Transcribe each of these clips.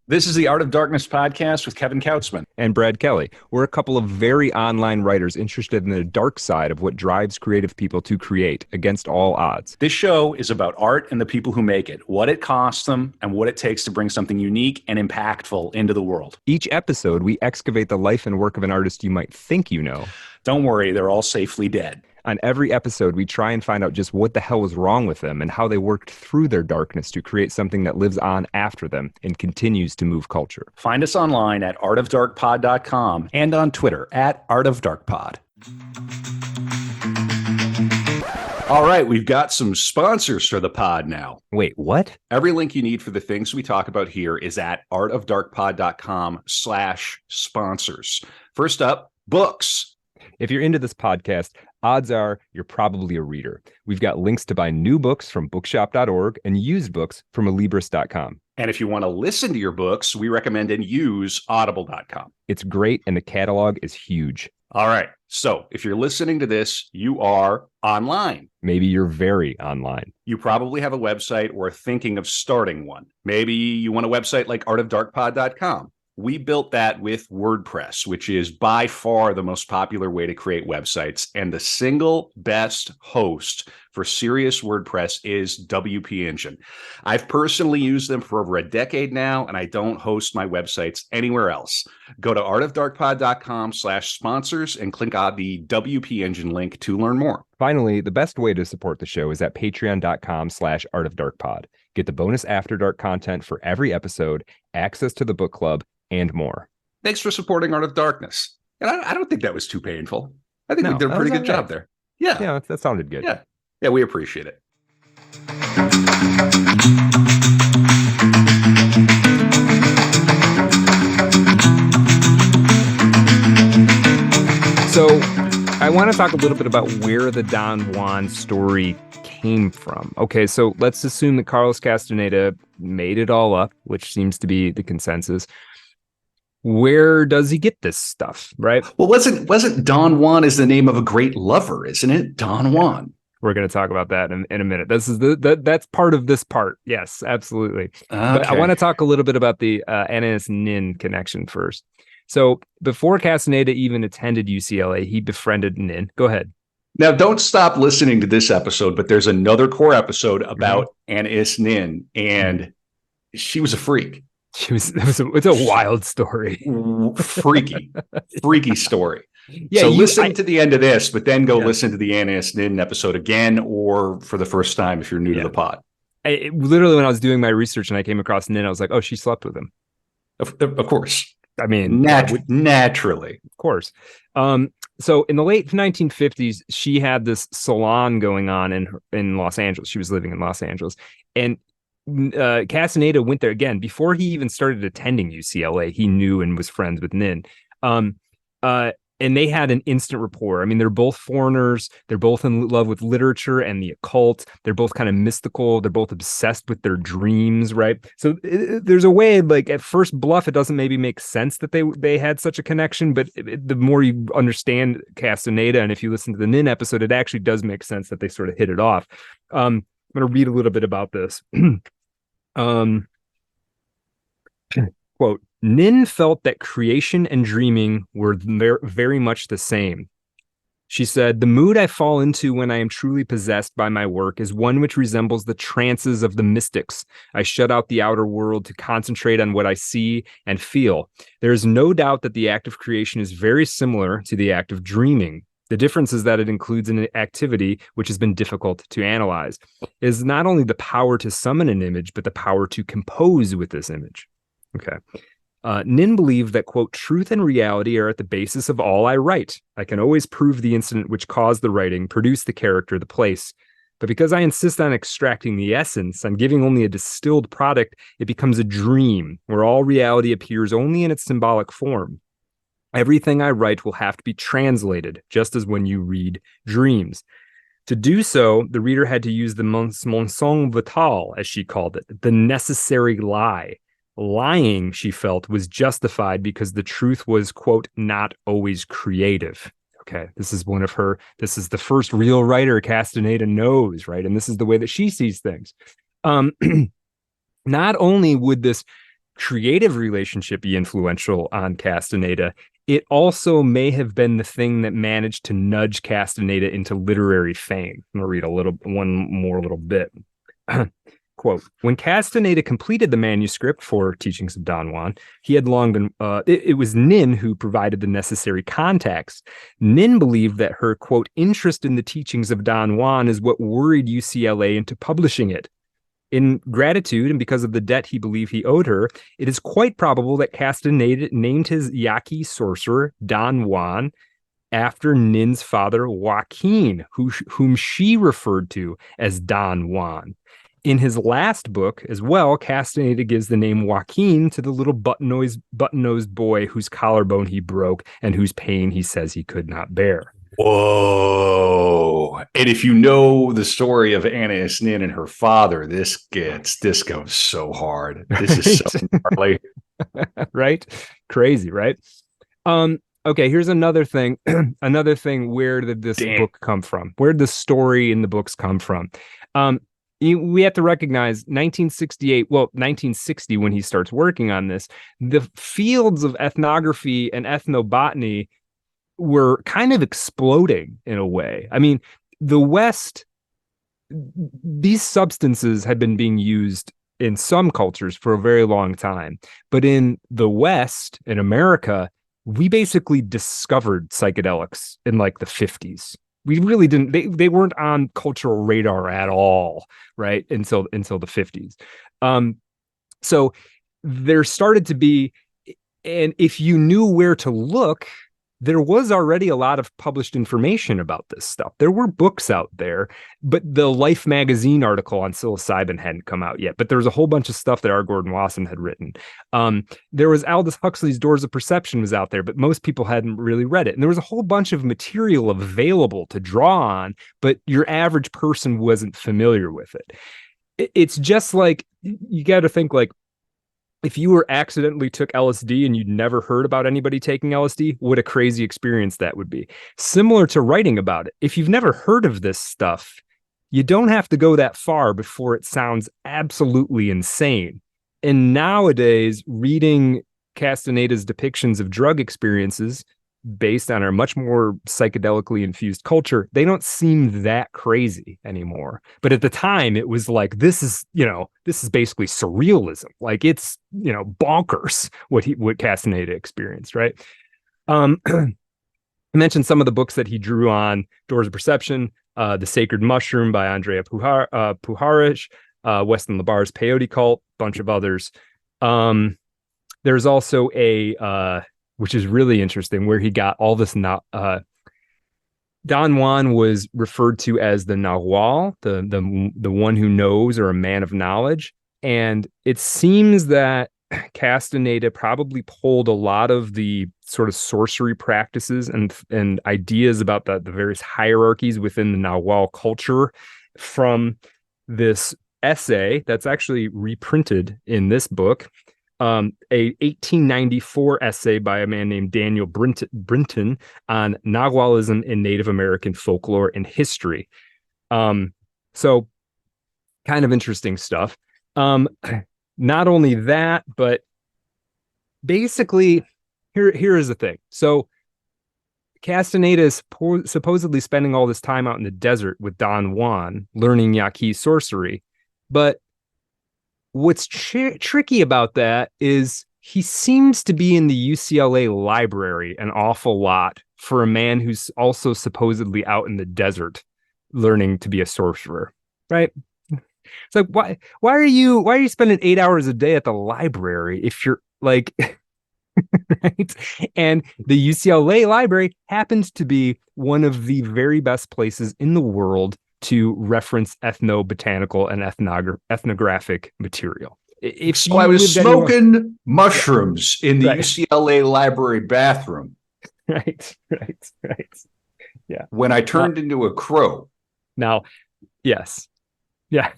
This is the Art of Darkness podcast with Kevin Kautzman. And Brad Kelly. We're a couple of very online writers interested in the dark side of what drives creative people to create against all odds. This show is about art and the people who make it, what it costs them, and what it takes to bring something unique and impactful into the world. Each episode, we excavate the life and work of an artist you might think you know. Don't worry, they're all safely dead. On every episode, we try and find out just what the hell was wrong with them and how they worked through their darkness to create something that lives on after them and continues to move culture. Find us online at artofdarkpod.com and on Twitter at artofdarkpod. All right, we've got some sponsors for the pod now. Wait, what? Every link you need for the things we talk about here is at artofdarkpod.com/sponsors. First up, books. If you're into this podcast, odds are you're probably a reader. We've got links to buy new books from bookshop.org and used books from alibris.com. And if you want to listen to your books, we recommend and use audible.com. It's great, and the catalog is huge. All right. So if you're listening to this, you are online. Maybe you're very online. You probably have a website or are thinking of starting one. Maybe you want a website like artofdarkpod.com. We built that with WordPress, which is by far the most popular way to create websites. And the single best host for serious WordPress is WP Engine. I've personally used them for over a decade now, and I don't host my websites anywhere else. Go to artofdarkpod.com/sponsors and click on the WP Engine link to learn more. Finally, the best way to support the show is at patreon.com/artofdarkpod. Get the bonus After Dark content for every episode, access to the book club, and more. Thanks for supporting Art of Darkness. And I don't think that was too painful. I think we did a pretty good job there. Yeah, that sounded good. Yeah, we appreciate it. So I want to talk a little bit about where the Don Juan story came from. Okay, so let's assume that Carlos Castaneda made it all up, which seems to be the consensus. Where does he get this stuff, right? Well, wasn't Don Juan is the name of a great lover, isn't it? Don Juan. We're going to talk about that in a minute. This is that's part of this part. Yes, absolutely. Okay. But I want to talk a little bit about the Anais Nin connection first. So before Castaneda even attended UCLA, he befriended Nin. Go ahead. Now, don't stop listening to this episode, but there's another core episode about Anais Nin, and she was a freak. It's a wild story. freaky story. Yeah, so listen to the end of this, but then go listen to the Anais Nin episode again, or for the first time if you're new to the pod. Literally, when I was doing my research and I came across Nin, I was like, oh, she slept with him. Of course. I mean, naturally. Of course. So in the late 1950s, she had this salon going on in Los Angeles. She was living in Los Angeles. And Castaneda went there again. Before he even started attending UCLA, he knew and was friends with Nin. And they had an instant rapport. I mean, they're both foreigners. They're both in love with literature and the occult. They're both kind of mystical. They're both obsessed with their dreams, right? So there's a way, like at first bluff, it doesn't maybe make sense that they had such a connection. But the more you understand Castaneda, and if you listen to the Nin episode, it actually does make sense that they sort of hit it off. I'm going to read a little bit about this. Quote, Nin felt that creation and dreaming were very much the same. She said, the mood I fall into when I am truly possessed by my work is one which resembles the trances of the mystics. I shut out the outer world to concentrate on what I see and feel. There is no doubt that the act of creation is very similar to the act of dreaming. The difference is that it includes an activity which has been difficult to analyze. It is not only the power to summon an image, but the power to compose with this image. Okay. Nin believed that, quote, truth and reality are at the basis of all I write. I can always prove the incident which caused the writing, produce the character, the place. But because I insist on extracting the essence, on giving only a distilled product, it becomes a dream where all reality appears only in its symbolic form. Everything I write will have to be translated, just as when you read dreams. To do so, the reader had to use the mensonge vital, as she called it, the necessary lie. Lying, she felt, was justified because the truth was, quote, not always creative. Okay, this is the first real writer Castaneda knows, right? And this is the way that she sees things. Not only would this creative relationship be influential on Castaneda, it also may have been the thing that managed to nudge Castaneda into literary fame. I'm going to read one more little bit. Quote, when Castaneda completed the manuscript for Teachings of Don Juan, he had long been, it was Nin who provided the necessary context. Nin believed that her, quote, interest in the teachings of Don Juan is what worried UCLA into publishing it. In gratitude and because of the debt he believed he owed her, it is quite probable that Castaneda named his Yaqui sorcerer Don Juan after Nin's father Joaquin, whom she referred to as Don Juan. In his last book as well, Castaneda gives the name Joaquin to the little button-nosed boy whose collarbone he broke and whose pain he says he could not bear. Whoa. And if you know the story of Anais Nin and her father, this goes so hard. This is so gnarly. Right? Crazy, right? Okay, here's another thing. Another thing. Where did this book come from? Where did the story in the books come from? We have to recognize 1960, when he starts working on this, the fields of ethnography and ethnobotany were kind of exploding in a way. I mean, the West, these substances had been being used in some cultures for a very long time. But in the West, in America, we basically discovered psychedelics in like the 50s. We really didn't, they weren't on cultural radar at all, right? Until the 50s. So there started to be, and if you knew where to look, there was already a lot of published information about this stuff. There were books out there, but the Life magazine article on psilocybin hadn't come out yet. But there was a whole bunch of stuff that R. Gordon Wasson had written. There was Aldous Huxley's Doors of Perception was out there, but most people hadn't really read it. And there was a whole bunch of material available to draw on, but your average person wasn't familiar with it. It's just like, you got to think like, if you were accidentally took LSD and you'd never heard about anybody taking LSD, what a crazy experience that would be. Similar to writing about it. If you've never heard of this stuff, you don't have to go that far before it sounds absolutely insane. And nowadays, reading Castaneda's depictions of drug experiences based on our much more psychedelically infused culture, they don't seem that crazy anymore. But at the time, it was like, this is basically surrealism. Like, it's, bonkers what Castaneda experienced, right? I mentioned some of the books that he drew on: Doors of Perception, The Sacred Mushroom by Andrea Puharich, Weston LaBarre's Peyote Cult, bunch of others. There's also which is really interesting, where he got all this. Don Juan was referred to as the Nahual, the one who knows, or a man of knowledge. And it seems that Castaneda probably pulled a lot of the sort of sorcery practices and ideas about the various hierarchies within the Nahual culture from this essay that's actually reprinted in this book. A 1894 essay by a man named Daniel Brinton on Nahualism in Native American folklore and history. So kind of interesting stuff. Not only that, but basically, here is the thing. So Castaneda is supposedly spending all this time out in the desert with Don Juan, learning Yaqui sorcery. But what's tricky about that is he seems to be in the UCLA library an awful lot for a man who's also supposedly out in the desert learning to be a sorcerer, right? It's like, why are you spending 8 hours a day at the library if you're like, right? And the UCLA library happens to be one of the very best places in the world to reference ethnobotanical and ethnographic material. So I was smoking mushrooms in the UCLA library bathroom. Right. Yeah. When I turned into a crow. Now, yes. Yeah.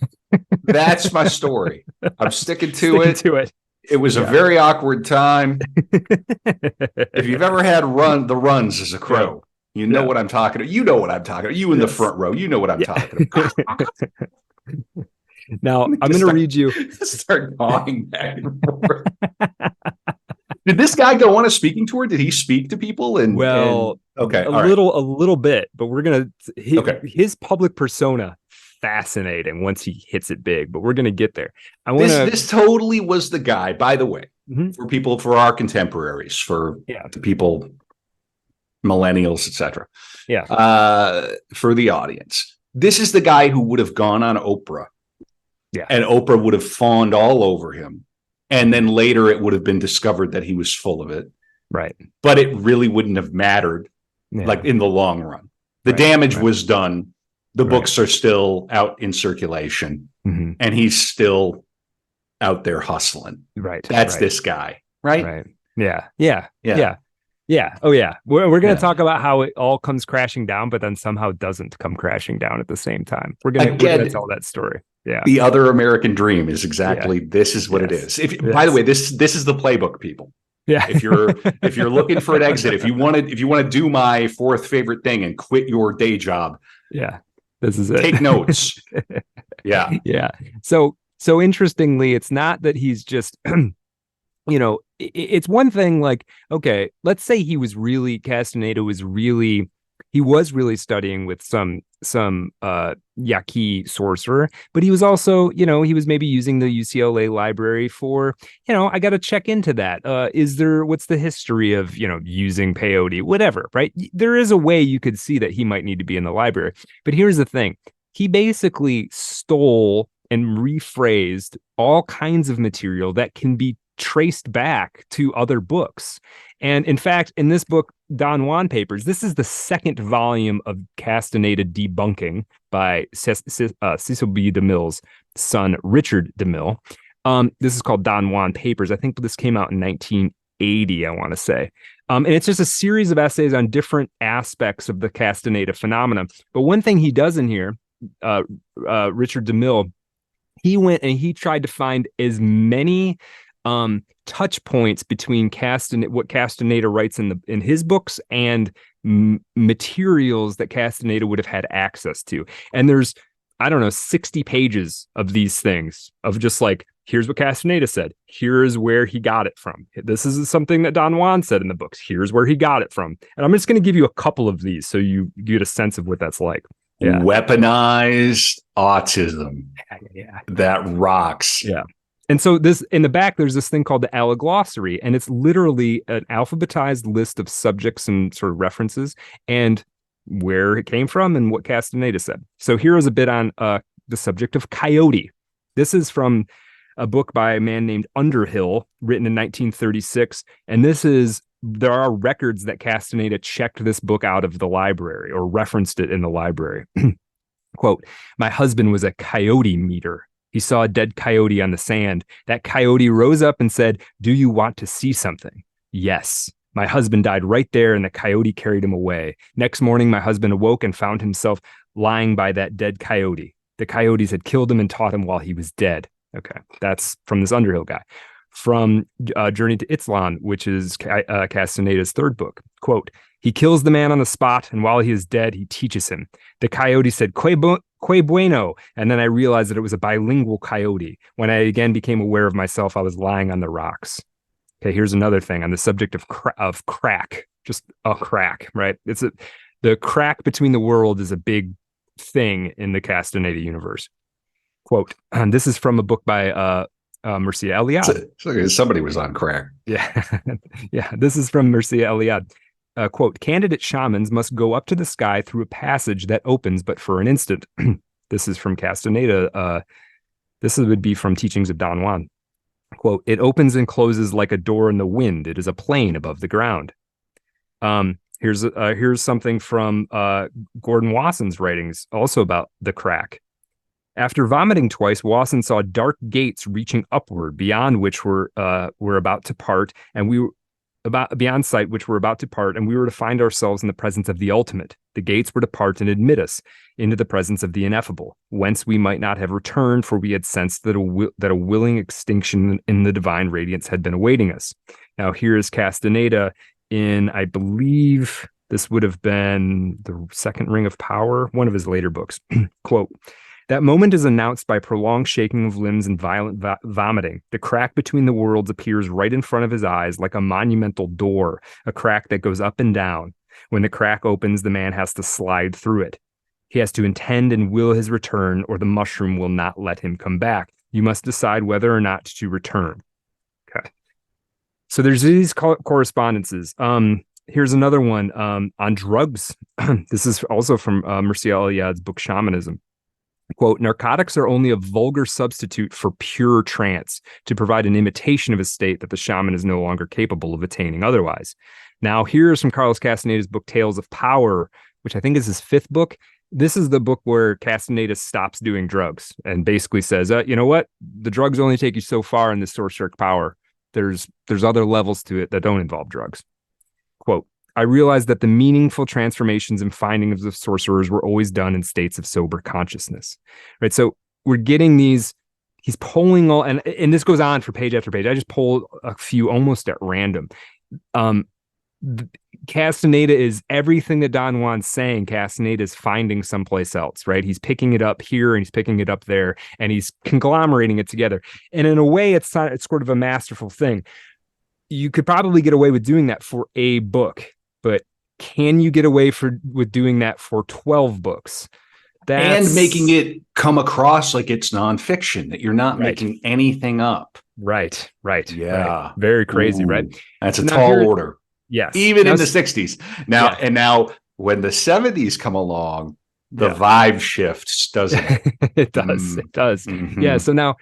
That's my story. I'm sticking to it. It was a very awkward time. If you've ever had the runs as a crow, you know what I'm talking about. You know what I'm talking about. You in the front row, you know what I'm talking about. Now, I'm going to read you. Start gnawing back and forth. Did this guy go on a speaking tour? Did he speak to people? Okay, a little bit, but we're going to his public persona, fascinating once he hits it big, but we're going to get there. This totally was the guy, by the way, for our contemporaries, for the people, millennials, etc. For the audience, this is the guy who would have gone on Oprah, and Oprah would have fawned all over him. And then later it would have been discovered that he was full of it. Right. But it really wouldn't have mattered, like in the long run. The damage was done. The books are still out in circulation. And he's still out there hustling. Right. That's this guy. Right. Right. Yeah. Oh, yeah. We're going to talk about how it all comes crashing down, but then somehow doesn't come crashing down at the same time. We're going to tell that story. Yeah. The other American dream is exactly this is what it is. By the way, this is the playbook, people. Yeah. If you're looking for an exit, if you want to do my fourth favorite thing and quit your day job. Yeah. This is it. Take notes. Yeah. Yeah. So interestingly, it's not that he's just it's one thing like, okay, let's say Castaneda was really studying with some Yaqui sorcerer, but he was also, he was maybe using the UCLA library for, I got to check into that. What's the history of, using peyote, whatever, right? There is a way you could see that he might need to be in the library. But here's the thing. He basically stole and rephrased all kinds of material that can be traced back to other books. And in fact, in this book, Don Juan Papers, this is the second volume of Castaneda debunking by Cecil B. DeMille's son, Richard DeMille. This is called Don Juan Papers. I think this came out in 1980, I want to say. And it's just a series of essays on different aspects of the Castaneda phenomenon. But one thing he does in here, Richard DeMille, he went and he tried to find as many touch points between what Castaneda writes in his books and materials that Castaneda would have had access to. And there's, 60 pages of these things of just like, here's what Castaneda said. Here's where he got it from. This is something that Don Juan said in the books. Here's where he got it from. And I'm just going to give you a couple of these so you get a sense of what that's like. Yeah. Weaponized autism. Yeah. That rocks. Yeah. And so this in the back, there's this thing called the alloglossary, and it's literally an alphabetized list of subjects and sort of references and where it came from and what Castaneda said. So here is a bit on the subject of coyote. This is from a book by a man named Underhill, written in 1936. And there are records that Castaneda checked this book out of the library or referenced it in the library. Quote, "My husband was a coyote meter. He saw a dead coyote on the sand. That coyote rose up and said, 'Do you want to see something?' Yes. My husband died right there and the coyote carried him away. Next morning, my husband awoke and found himself lying by that dead coyote. The coyotes had killed him and taught him while he was dead." Okay, that's from this Underhill guy. From Journey to Itzlan, which is Castaneda's third book. Quote, "He kills the man on the spot, and while he is dead, he teaches him. The coyote said, 'Que bueno,' and then I realized that it was a bilingual coyote. When I again became aware of myself, I was lying on the rocks." Okay, here's another thing on the subject of crack. Just a crack, right? The crack between the world is a big thing in the Castaneda universe. Quote, and this is from a book by Mircea Eliade. So somebody was on crack. Yeah. Yeah. This is from Mircea Eliade. Quote, "Candidate shamans must go up to the sky through a passage that opens but for an instant." This is from Castaneda. This would be from Teachings of Don Juan. Quote, "It opens and closes like a door in the wind. It is a plane above the ground." Here's something from Gordon Wasson's writings, also about the crack. "After vomiting twice, Wasson saw dark gates reaching upward, beyond which were about to part, and we were beyond sight, which were about to part, and we were to find ourselves in the presence of the ultimate. The gates were to part and admit us into the presence of the ineffable, whence we might not have returned, for we had sensed that a willing extinction in the divine radiance had been awaiting us." Now here is Castaneda in, I believe this would have been The Second Ring of Power, one of his later books. Quote, That moment is announced by prolonged shaking of limbs and violent vomiting. The crack between the worlds appears right in front of his eyes like a monumental door, a crack that goes up and down. When the crack opens, the man has to slide through it. He has to intend and will his return, or the mushroom will not let him come back. You must decide whether or not to return. Okay. So there's these correspondences. Here's another one on drugs. This is also from Mircea Eliade's book Shamanism. Quote, narcotics are only a vulgar substitute for pure trance to provide an imitation of a state that the shaman is no longer capable of attaining otherwise. Now, here's from Carlos Castaneda's book Tales of Power, which I think is his 5th book. This is the book where Castaneda stops doing drugs and basically says, you know what? The drugs only take you so far in this sorceric power. There's other levels to it that don't involve drugs. Quote, I realized that the meaningful transformations and findings of sorcerers were always done in states of sober consciousness, right? So we're getting these, he's pulling all, and this goes on for page after page. I just pulled a few almost at random. Castaneda is everything that Don Juan's saying. Castaneda is finding someplace else, right? He's picking it up here and he's picking it up there and he's conglomerating it together. And in a way, it's sort of a masterful thing. You could probably get away with doing that for a book, but can you get away with doing that for 12 books? And making it come across like it's nonfiction, that you're not making anything up. Right. Yeah. Right. Very crazy, right? That's a tall order. Yes. Even in the 60s. Now, and now when the 70s come along, the vibe shifts, doesn't it? It does. It does. Mm-hmm. Yeah. So now,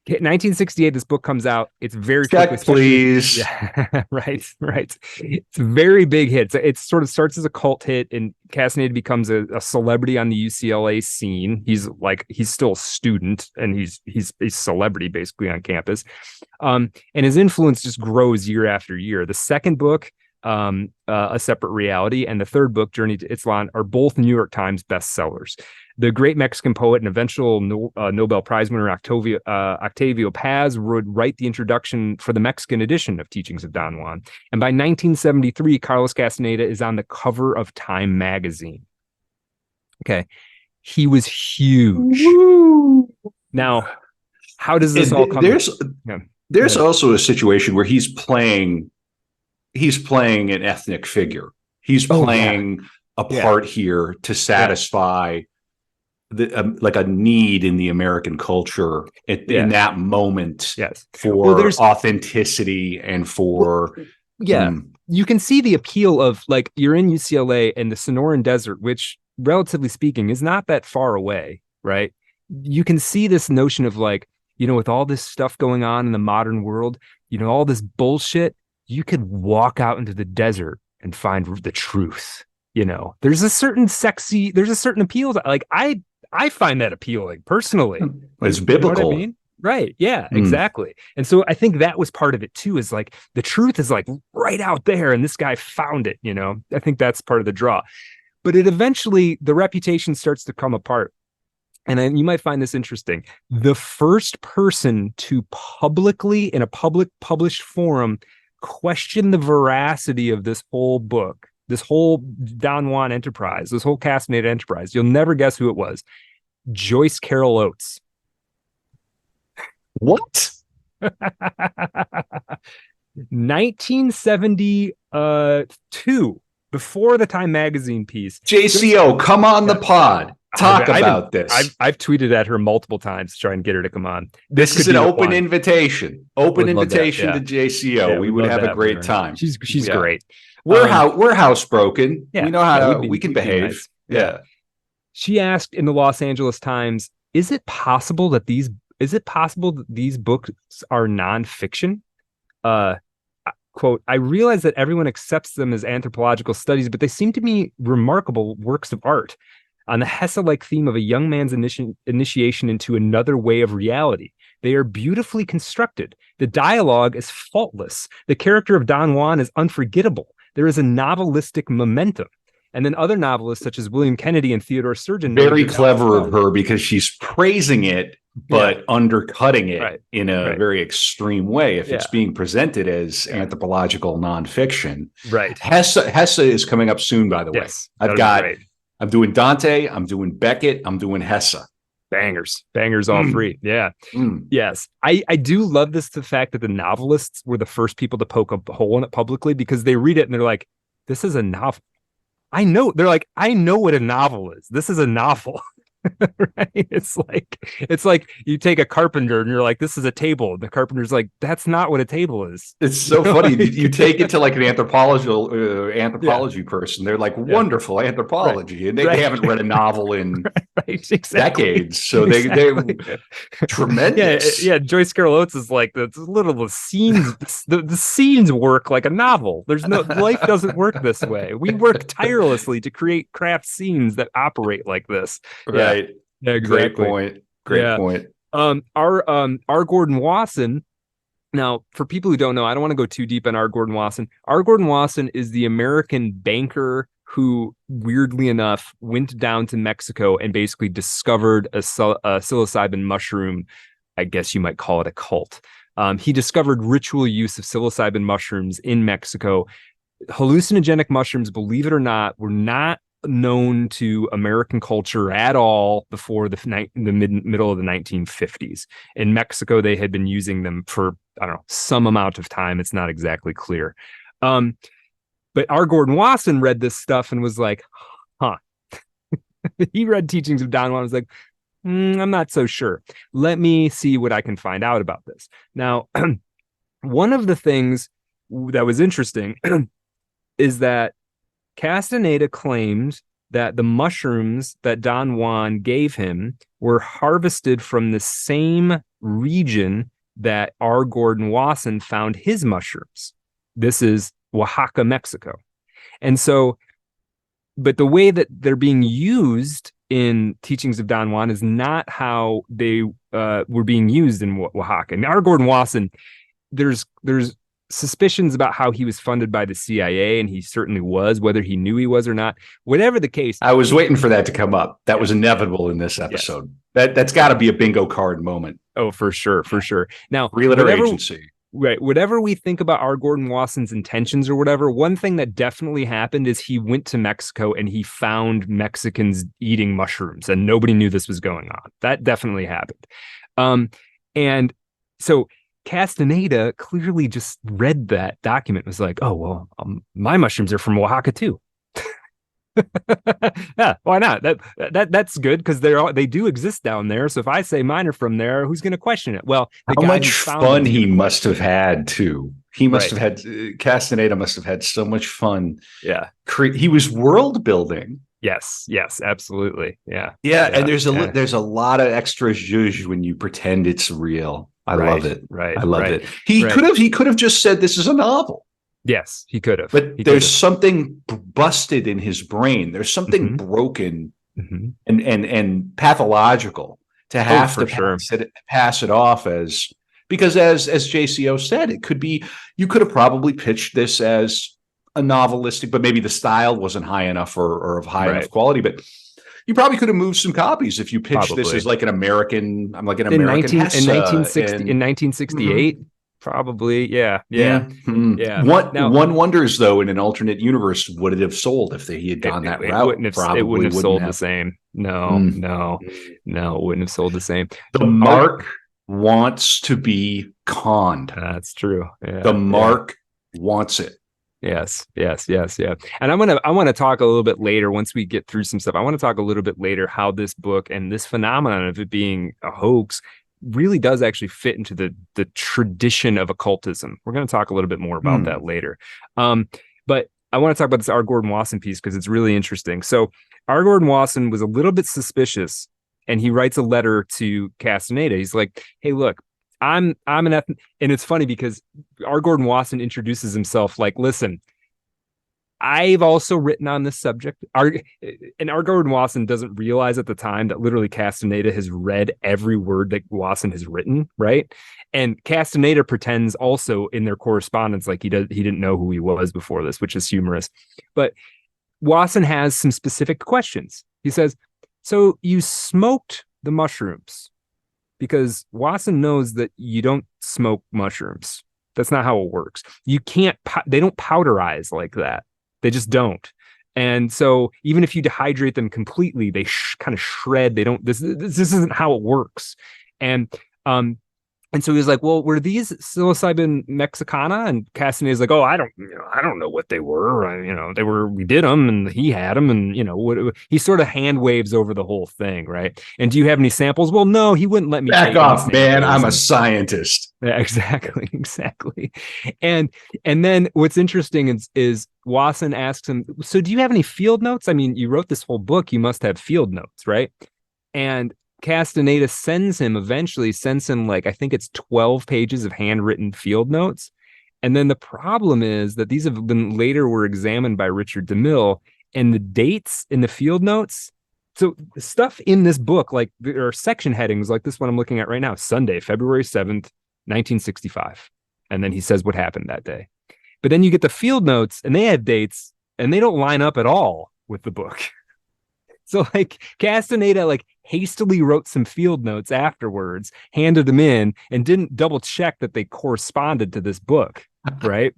1968, this book comes out. It's very quickly, please. Yeah, right. It's a very big hit. It sort of starts as a cult hit, and Castaneda becomes a celebrity on the UCLA scene. He's still a student, and he's a celebrity basically on campus. And his influence just grows year after year. The second book, A Separate Reality, and the third book, Journey to Itzlan, are both New York Times bestsellers. The great Mexican poet and eventual Nobel Prize winner Octavio Paz would write the introduction for the Mexican edition of Teachings of Don Juan. And by 1973, Carlos Castaneda is on the cover of Time magazine. Okay. He was huge. Woo! Now, how does this all come? There's also a situation where he's playing an ethnic figure. He's playing a part here to satisfy like a need in the American culture in that moment for authenticity and for you can see the appeal of, like, you're in UCLA and the Sonoran Desert, which relatively speaking is not that far away, right? You can see this notion of, like, you know, with all this stuff going on in the modern world, you know, all this bullshit, you could walk out into the desert and find the truth. You know, there's a certain appeal to, like, I find that appealing personally. It's biblical. You know what I mean? Right. Yeah, exactly. And so I think that was part of it too, is like the truth is like right out there and this guy found it, you know. I think that's part of the draw. But it eventually, the reputation starts to come apart. And then you might find this interesting. The first person to publicly, in a public published forum, question the veracity of this whole book, this whole Don Juan enterprise, this whole Castaneda enterprise, you'll never guess who it was. Joyce Carol Oates. What? 1972, before the Time magazine piece. JCO, come on the pod. Talk about this. I've tweeted at her multiple times to try and get her to come on. This is an open invitation. Open invitation to JCO. We would have a great time. She's great. We're housebroken. Yeah, we know how we can behave. Nice. Yeah. She asked in the Los Angeles Times, is it possible that these books are nonfiction? Quote, I realize that everyone accepts them as anthropological studies, but they seem to me remarkable works of art on the Hesse-like theme of a young man's initiation into another way of reality. They are beautifully constructed. The dialogue is faultless. The character of Don Juan is unforgettable. There is a novelistic momentum. And then other novelists such as William Kennedy and Theodore Sturgeon. Very clever of her, because she's praising it, but undercutting it in a very extreme way if it's being presented as anthropological nonfiction. Right. Hesse is coming up soon, by the way. Yes, I've got I'm doing Dante. I'm doing Beckett. I'm doing Hesse. Bangers, all three. Yeah. Yes. I do love the fact that the novelists were the first people to poke a hole in it publicly, because they read it and they're like, this is a novel. I know. They're like, I know what a novel is. This is a novel. Right? It's like you take a carpenter and you're like, this is a table. And the carpenter's like, that's not what a table is. It's so funny. You take it to like an anthropology person. They're like, wonderful anthropology. And they haven't read a novel in decades. So they're tremendous. Yeah. Joyce Carol Oates is like, the scenes, the scenes work like a novel. There's no, life doesn't work this way. We work tirelessly to craft scenes that operate like this. Right. Yeah, exactly. Great point. R. Gordon Wasson. Now, for people who don't know, I don't want to go too deep on R. Gordon Wasson. R. Gordon Wasson is the American banker who, weirdly enough, went down to Mexico and basically discovered a psilocybin mushroom. I guess you might call it a cult. He discovered ritual use of psilocybin mushrooms in Mexico. Hallucinogenic mushrooms, believe it or not, were not known to American culture at all before the middle of the 1950s. In Mexico, they had been using them for, I don't know, some amount of time. It's not exactly clear. But R. Gordon Wasson read this stuff and was like, huh. He read Teachings of Don Juan and was like, I'm not so sure. Let me see what I can find out about this. Now, one of the things that was interesting is that Castaneda claimed that the mushrooms that Don Juan gave him were harvested from the same region that R. Gordon Wasson found his mushrooms. This is Oaxaca, Mexico. And so, but the way that they're being used in Teachings of Don Juan is not how they were being used in Oaxaca. And R. Gordon Wasson, there's suspicions about how he was funded by the CIA, and he certainly was, whether he knew he was or not. Whatever the case. I was waiting for that to come up. That was inevitable in this episode. Yes. That's got to be a bingo card moment. Oh, for sure. Now, Realtor agency. Right. Whatever we think about R. Gordon Wasson's intentions or whatever, one thing that definitely happened is he went to Mexico and he found Mexicans eating mushrooms, and nobody knew this was going on. That definitely happened. And so Castaneda clearly just read that document and was like, oh, well, my mushrooms are from Oaxaca too. Yeah, why not? That's good, because they do exist down there. So if I say mine are from there, who's going to question it? Well, how much fun he must have had too. He must have had, Castaneda must have had so much fun. Yeah, he was world building. Yes, absolutely. Yeah. And there's a lot of extra zhuzh when you pretend it's real. I love it. Right. I love it. He could have just said this is a novel. Yes, he could have. But there's something busted in his brain. There's something broken and pathological to have to pass it off as, because as JCO said, it could be, you could have probably pitched this as a novelistic, but maybe the style wasn't high enough or of high enough quality. But you probably could have moved some copies if you pitched this as like an American, in 1968. Probably, yeah. One wonders, though, in an alternate universe, would it have sold if he had gone that route? It wouldn't have sold the same. No, it wouldn't have sold the same. The mark wants to be conned. That's true. Yeah, the mark wants it. Yes. And I want to talk a little bit later, once we get through some stuff. I want to talk a little bit later how this book and this phenomenon of it being a hoax really does actually fit into the tradition of occultism. We're going to talk a little bit more about that later. But I want to talk about this R. Gordon Wasson piece because it's really interesting. So R. Gordon Wasson was a little bit suspicious, and he writes a letter to Castaneda. He's like, hey, look, I'm an and it's funny because R. Gordon Wasson introduces himself like, listen, I've also written on this subject. And R. Gordon Wasson doesn't realize at the time that literally Castaneda has read every word that Wasson has written, right? And Castaneda pretends also in their correspondence like he didn't know who he was before this, which is humorous. But Wasson has some specific questions. He says, so you smoked the mushrooms? Because Wasson knows that you don't smoke mushrooms. That's not how it works. You can't, they don't powderize like that. They just don't. And so even if you dehydrate them completely, they kind of shred. They don't. This isn't how it works. And um, and so he was like, "Well, were these psilocybin mexicana?" And Castaneda's like, "Oh, I don't know what they were. They were. We did them, and he had them, and he sort of hand waves over the whole thing, right? And do you have any samples? Well, no, he wouldn't let me. Back off, man. I'm a scientist. Yeah, exactly. And then what's interesting is Wasson asks him, "So do you have any field notes? I mean, you wrote this whole book. You must have field notes, right?" And Castaneda sends him like, I think it's 12 pages of handwritten field notes. And then the problem is that these have been later were examined by Richard DeMille, and the dates in the field notes. So stuff in this book, like there are section headings like this one I'm looking at right now, Sunday, February 7th, 1965. And then he says what happened that day. But then you get the field notes and they have dates and they don't line up at all with the book. So like Castaneda like hastily wrote some field notes afterwards, handed them in, and didn't double check that they corresponded to this book, right?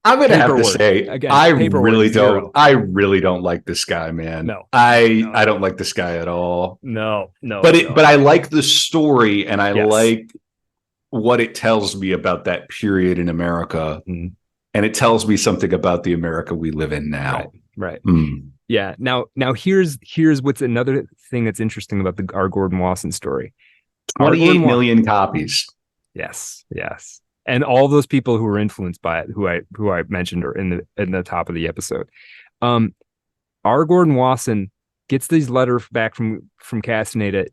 I'm gonna have to say, again, I really don't like this guy, man. No, I don't like this guy at all. No. But I like the story, and I like what it tells me about that period in America, and it tells me something about the America we live in now. Right. Yeah. Now here's what's another thing that's interesting about the R. Gordon Wasson story. 28 million copies. Yes. And all those people who were influenced by it, who I mentioned, are in the top of the episode. R. Gordon Wasson gets these letters back from Castaneda,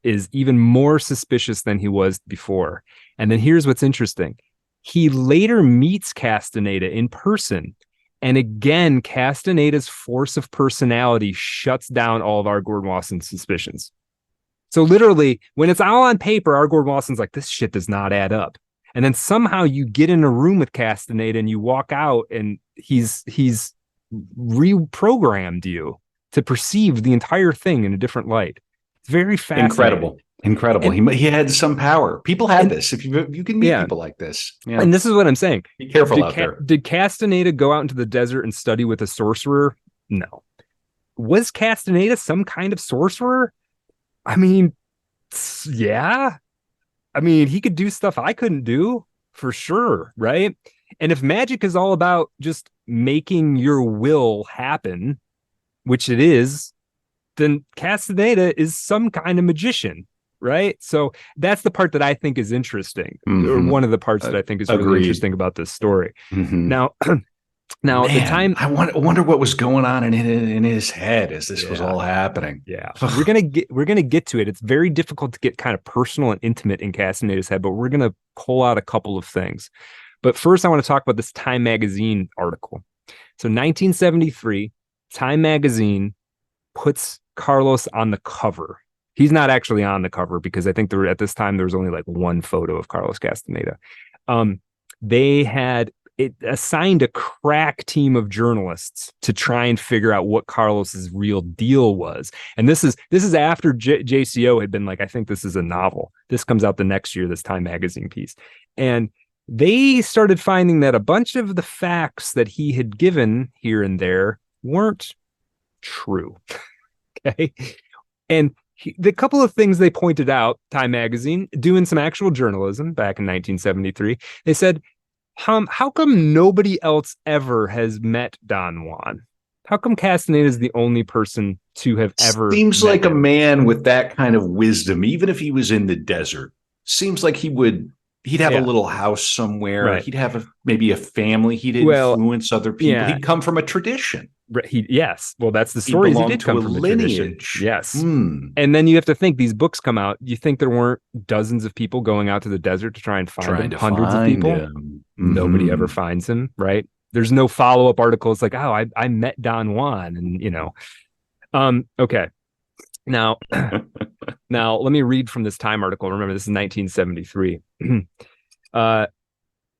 is even more suspicious than he was before. And then here's what's interesting. He later meets Castaneda in person. And again, Castaneda's force of personality shuts down all of R. Gordon Wasson's suspicions. So literally, when it's all on paper, R. Gordon Wasson's like, this shit does not add up. And then somehow you get in a room with Castaneda and you walk out and he's reprogrammed you to perceive the entire thing in a different light. It's very fascinating. Incredible. He had some power. People had this. If you can meet people like this. Yeah. And this is what I'm saying. Be careful out there. Did Castaneda go out into the desert and study with a sorcerer? No. Was Castaneda some kind of sorcerer? I mean, yeah. I mean, he could do stuff I couldn't do, for sure, right? And if magic is all about just making your will happen, which it is, then Castaneda is some kind of magician, right? So that's the part that I think is interesting, or one of the parts that I think is really interesting about this story. Now, man, the time I wonder what was going on in his head as this was all happening. Yeah, we're gonna get to it. It's very difficult to get kind of personal and intimate in Castaneda's head, but we're gonna pull out a couple of things. But first, I want to talk about this Time magazine article. So, 1973, Time magazine puts Carlos on the cover. He's not actually on the cover because I think at this time there was only like one photo of Carlos Castaneda. They had assigned a crack team of journalists to try and figure out what Carlos's real deal was. And this is after JCO had been like, I think this is a novel. This comes out the next year, this Time magazine piece. And they started finding that a bunch of the facts that he had given here and there weren't true. Okay. And the couple of things they pointed out, Time magazine, doing some actual journalism back in 1973, they said, how come nobody else ever has met Don Juan? How come Castaneda is the only person to have ever Seems like him? A man with that kind of wisdom, even if he was in the desert, seems like he'd have a little house somewhere. Right. He'd have maybe a family. He'd influence other people. Yeah. He'd come from a tradition. Yes. Well, that's the story. He did come from a lineage. Yes. And then you have to think, these books come out. You think there weren't dozens of people going out to the desert to try and find him? Hundreds of people. Nobody ever finds him, right? There's no follow-up articles like, oh, I met Don Juan, and okay. Now, let me read from this Time article. Remember, this is 1973.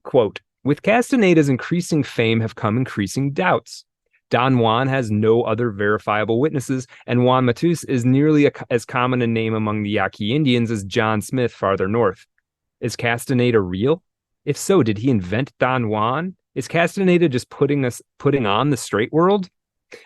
Quote, with Castaneda's increasing fame have come increasing doubts. Don Juan has no other verifiable witnesses, and Juan Matus is nearly as common a name among the Yaqui Indians as John Smith farther north. Is Castaneda real? If so, did he invent Don Juan? Is Castaneda just putting on the straight world?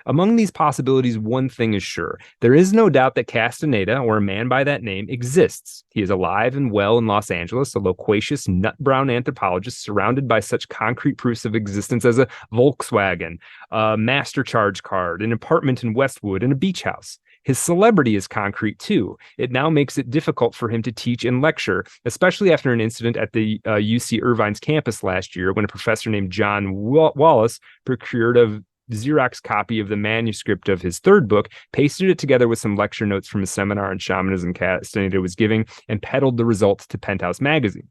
Among these possibilities, one thing is sure. There is no doubt that Castaneda, or a man by that name, exists. He is alive and well in Los Angeles, a loquacious, nut-brown anthropologist surrounded by such concrete proofs of existence as a Volkswagen, a master charge card, an apartment in Westwood, and a beach house. His celebrity is concrete, too. It now makes it difficult for him to teach and lecture, especially after an incident at the UC Irvine's campus last year when a professor named John Wallace procured a Xerox copy of the manuscript of his third book, pasted it together with some lecture notes from a seminar on shamanism Castaneda was giving, and peddled the results to Penthouse magazine.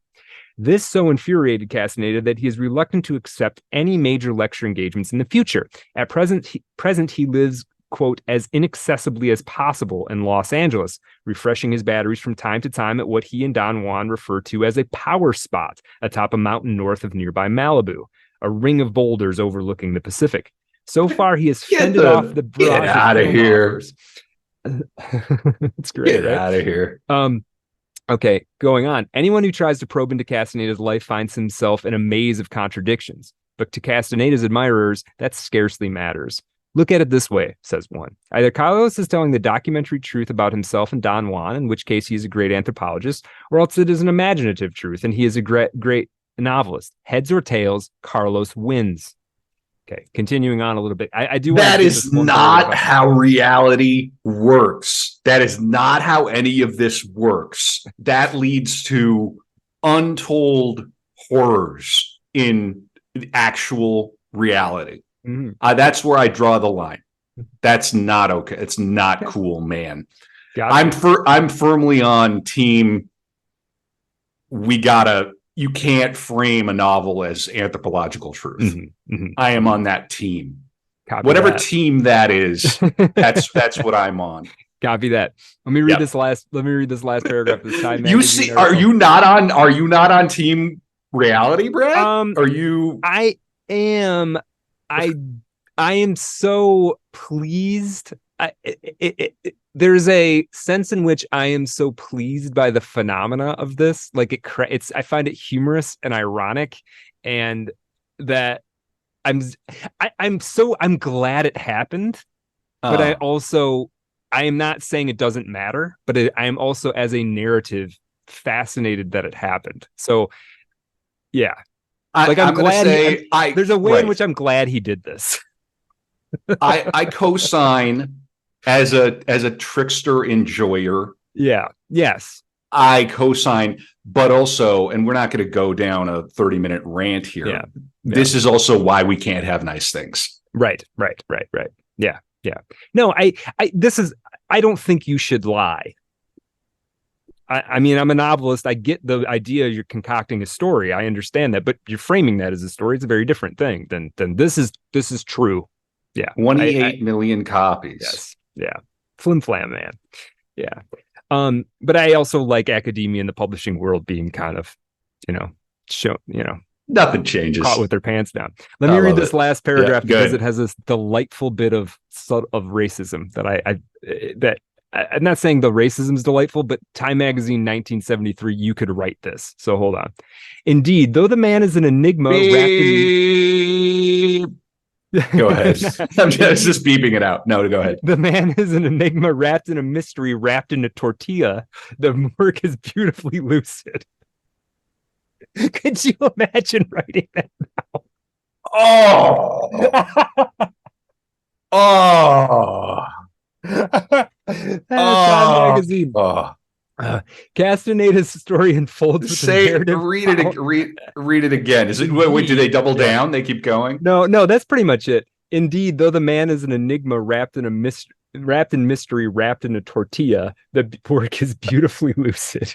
This so infuriated Castaneda that he is reluctant to accept any major lecture engagements in the future. At present, he lives, quote, as inaccessibly as possible in Los Angeles, refreshing his batteries from time to time at what he and Don Juan refer to as a power spot atop a mountain north of nearby Malibu, a ring of boulders overlooking the Pacific. So far, he has fended off the barrage get out of here. It's great. Get out of here. Okay, going on. Anyone who tries to probe into Castaneda's life finds himself in a maze of contradictions. But to Castaneda's admirers, that scarcely matters. Look at it this way, says one. Either Carlos is telling the documentary truth about himself and Don Juan, in which case he is a great anthropologist, or else it is an imaginative truth and he is a great novelist. Heads or tails, Carlos wins. Okay, continuing on a little bit. I do. That is not how reality works. That is not how any of this works. That leads to untold horrors in actual reality. Mm-hmm. That's where I draw the line. That's not okay. It's not cool, man. I'm firmly on team. You can't frame a novel as anthropological truth. Mm-hmm, mm-hmm. I am on that team. Copy whatever that. Team that is, that's what I'm on. Copy that. Let me read this last paragraph of the Time You see, are you not on team reality, Brad? Are you? I am. I am so pleased. There's a sense in which I am so pleased by the phenomena of this. Like I find it humorous and ironic, and that I'm glad it happened. But I am not saying it doesn't matter, but I am also, as a narrative, fascinated that it happened. So, yeah, I'm glad. There's a way in which I'm glad he did this. I co-sign as a trickster enjoyer. Yeah. Yes. I co-sign, but also, and we're not going to go down a 30-minute rant here. Yeah. This is also why we can't have nice things. Right. Yeah. No, I don't think you should lie. I mean, I'm a novelist. I get the idea you're concocting a story. I understand that, but you're framing that as a story. It's a very different thing than this is true. Yeah. 28 million copies. Yes. Yeah. Flim flam, man. Yeah. But I also like academia and the publishing world being kind of, nothing changes. Caught with their pants down. Let me read this last paragraph because it has this delightful bit of racism that I'm not saying the racism is delightful, but Time Magazine 1973, you could write this. So hold on. Indeed, though the man is an enigma wrapped in... Go ahead. I'm just beeping it out. No, go ahead. The man is an enigma wrapped in a mystery, wrapped in a tortilla. The work is beautifully lucid. Could you imagine writing that now? Time Magazine. Castaneda's story unfolds. Read it again. Is it? Wait, do they double down? They keep going. No, that's pretty much it. Indeed, though the man is an enigma wrapped in mystery, wrapped in a tortilla, the work is beautifully lucid.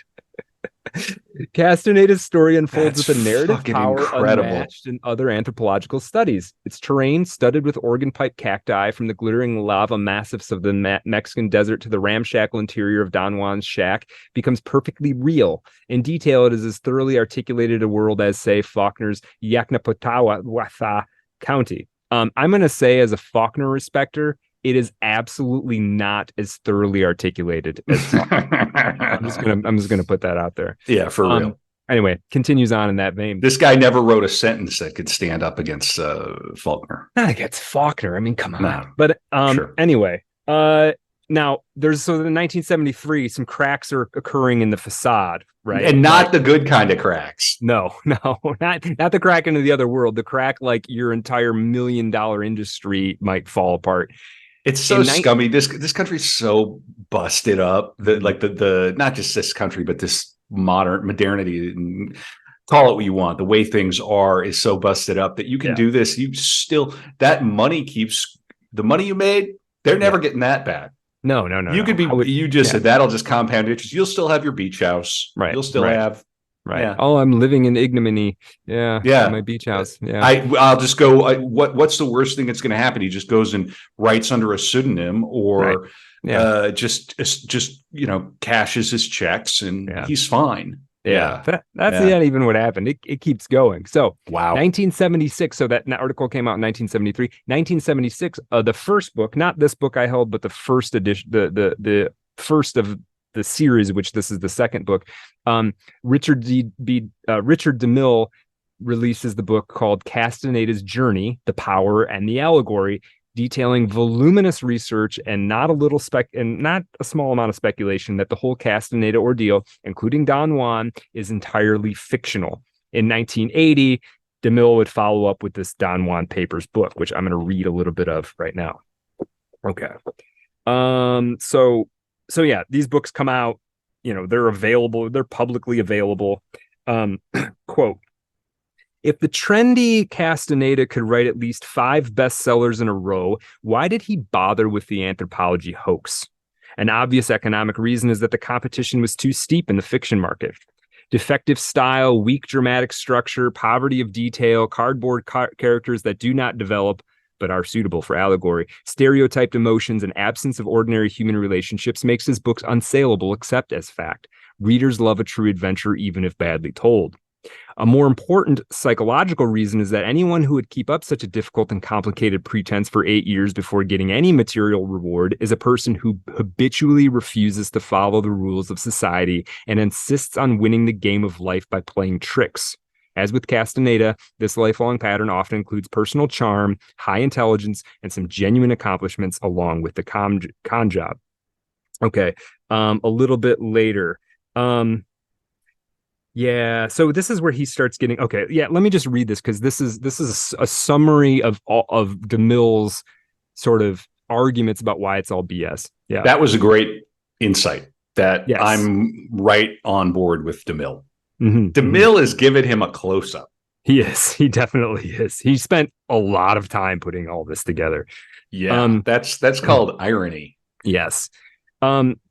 Castaneda's story unfolds with a narrative power unmatched in other anthropological studies. Its terrain, studded with organ pipe cacti from the glittering lava massifs of the Mexican desert to the ramshackle interior of Don Juan's shack, becomes perfectly real. In detail, it is as thoroughly articulated a world as, say, Faulkner's Yacnapotawatha County. I'm going to say, as a Faulkner respecter, it is absolutely not as thoroughly articulated as I'm just gonna put that out there. Yeah, for real. Anyway, continues on in that vein. This guy never wrote a sentence that could stand up against Faulkner. Not against Faulkner. I mean, come on. No, but sure. Anyway, now there's in 1973, some cracks are occurring in the facade, right? And not the good kind of cracks. No, not the crack into the other world. The crack like your entire $1 million industry might fall apart. It's so scummy. This country's so busted up that like the not just this country, but this modernity, call it what you want. The way things are is so busted up that you can do this. You still, that money keeps, the money you made, they're never getting that back. No. You could be, you just said that'll just compound interest. You'll still have your beach house. Right. You'll still have. Right. Yeah. Oh, I'm living in ignominy. Yeah. My beach house. Yeah. I'll just go. What's the worst thing that's going to happen? He just goes and writes under a pseudonym, or just cashes his checks, and he's fine. Yeah. That's not even what happened. It keeps going. So wow. 1976. So that article came out in 1973. 1976. The first book, not this book I held, but the first edition, the first of the series, which this is the second book. Richard DeMille releases the book called Castaneda's Journey, The Power and the Allegory, detailing voluminous research and not a small amount of speculation that the whole Castaneda ordeal, including Don Juan, is entirely fictional. In 1980, DeMille would follow up with this Don Juan Papers book, which I'm going to read a little bit of right now. Okay. So yeah, these books come out, they're available, they're publicly available. Quote, if the trendy Castaneda could write at least 5 bestsellers in a row, why did he bother with the anthropology hoax? An obvious economic reason is that the competition was too steep in the fiction market. Defective style, weak dramatic structure, poverty of detail, cardboard characters that do not develop but are suitable for allegory, stereotyped emotions, and absence of ordinary human relationships makes his books unsaleable except as fact. Readers love a true adventure even if badly told. A more important psychological reason is that anyone who would keep up such a difficult and complicated pretense for 8 years before getting any material reward is a person who habitually refuses to follow the rules of society and insists on winning the game of life by playing tricks. As with Castaneda, this lifelong pattern often includes personal charm, high intelligence, and some genuine accomplishments along with the con job. Okay, a little bit later. So this is where he starts getting, let me just read this because this is a summary of DeMille's sort of arguments about why it's all BS. Yeah. That was a great insight that I'm right on board with DeMille. Mm-hmm. DeMille is giving him a close-up. He is. He definitely is. He spent a lot of time putting all this together. Yeah, that's called irony. Yes. Continuing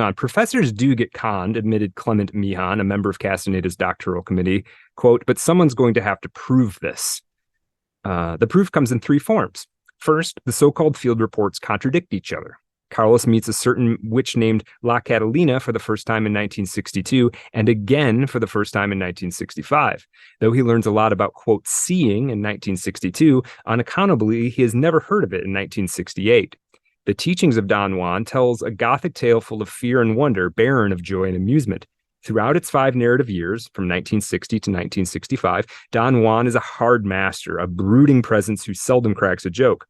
on, professors do get conned, admitted Clement Meehan, a member of Castaneda's doctoral committee. Quote, but someone's going to have to prove this. The proof comes in 3 forms. First, the so-called field reports contradict each other. Carlos meets a certain witch named La Catalina for the first time in 1962 and again for the first time in 1965. Though he learns a lot about, quote, seeing in 1962, unaccountably, he has never heard of it in 1968. The Teachings of Don Juan tells a Gothic tale full of fear and wonder, barren of joy and amusement. Throughout its 5 narrative years, from 1960 to 1965, Don Juan is a hard master, a brooding presence who seldom cracks a joke.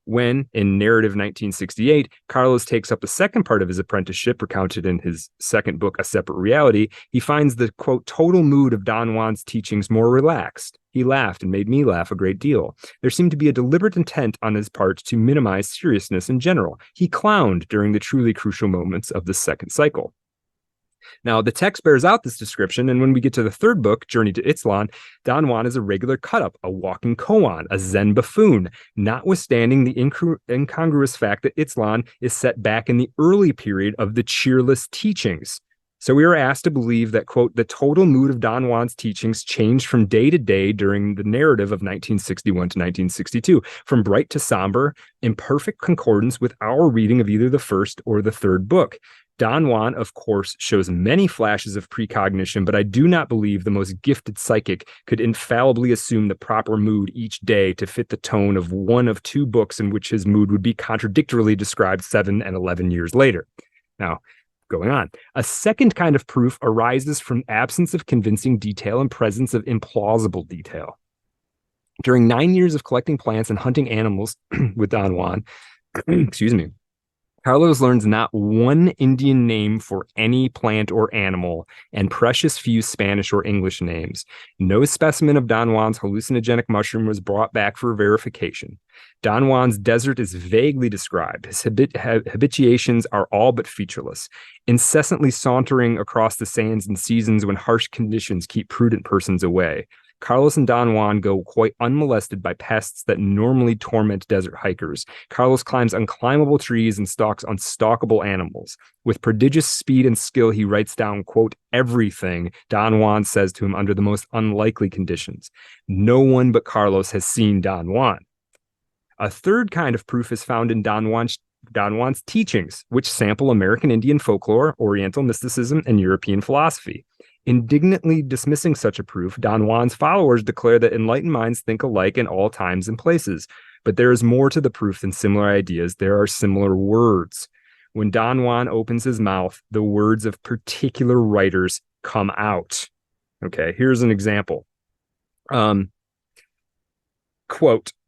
When, in narrative 1968, Carlos takes up the second part of his apprenticeship, recounted in his second book, A Separate Reality, he finds the, quote, total mood of Don Juan's teachings more relaxed. He laughed and made me laugh a great deal. There seemed to be a deliberate intent on his part to minimize seriousness in general. He clowned during the truly crucial moments of the second cycle. Now, the text bears out this description, and when we get to the third book, Journey to Itzlan, Don Juan is a regular cut-up, a walking koan, a Zen buffoon, notwithstanding the incongruous fact that Itzlan is set back in the early period of the cheerless teachings. So we are asked to believe that, quote, the total mood of Don Juan's teachings changed from day to day during the narrative of 1961 to 1962, from bright to somber, in perfect concordance with our reading of either the first or the third book. Don Juan, of course, shows many flashes of precognition, but I do not believe the most gifted psychic could infallibly assume the proper mood each day to fit the tone of one of 2 books in which his mood would be contradictorily described 7 and 11 years later. Now, Going on. A second kind of proof arises from absence of convincing detail and presence of implausible detail. During 9 years of collecting plants and hunting animals with Don Juan, excuse me, Carlos learns not one Indian name for any plant or animal, and precious few Spanish or English names. No specimen of Don Juan's hallucinogenic mushroom was brought back for verification. Don Juan's desert is vaguely described. His habitations are all but featureless, incessantly sauntering across the sands in seasons when harsh conditions keep prudent persons away. Carlos and Don Juan go quite unmolested by pests that normally torment desert hikers. Carlos climbs unclimbable trees and stalks unstalkable animals. With prodigious speed and skill, he writes down, quote, everything Don Juan says to him under the most unlikely conditions. No one but Carlos has seen Don Juan. A third kind of proof is found in Don Juan's teachings, which sample American Indian folklore, Oriental mysticism, and European philosophy. Indignantly dismissing such a proof, Don Juan's followers declare that enlightened minds think alike in all times and places. But there is more to the proof than similar ideas. There are similar words. When Don Juan opens his mouth, the words of particular writers come out. Okay, here's an example. Quote,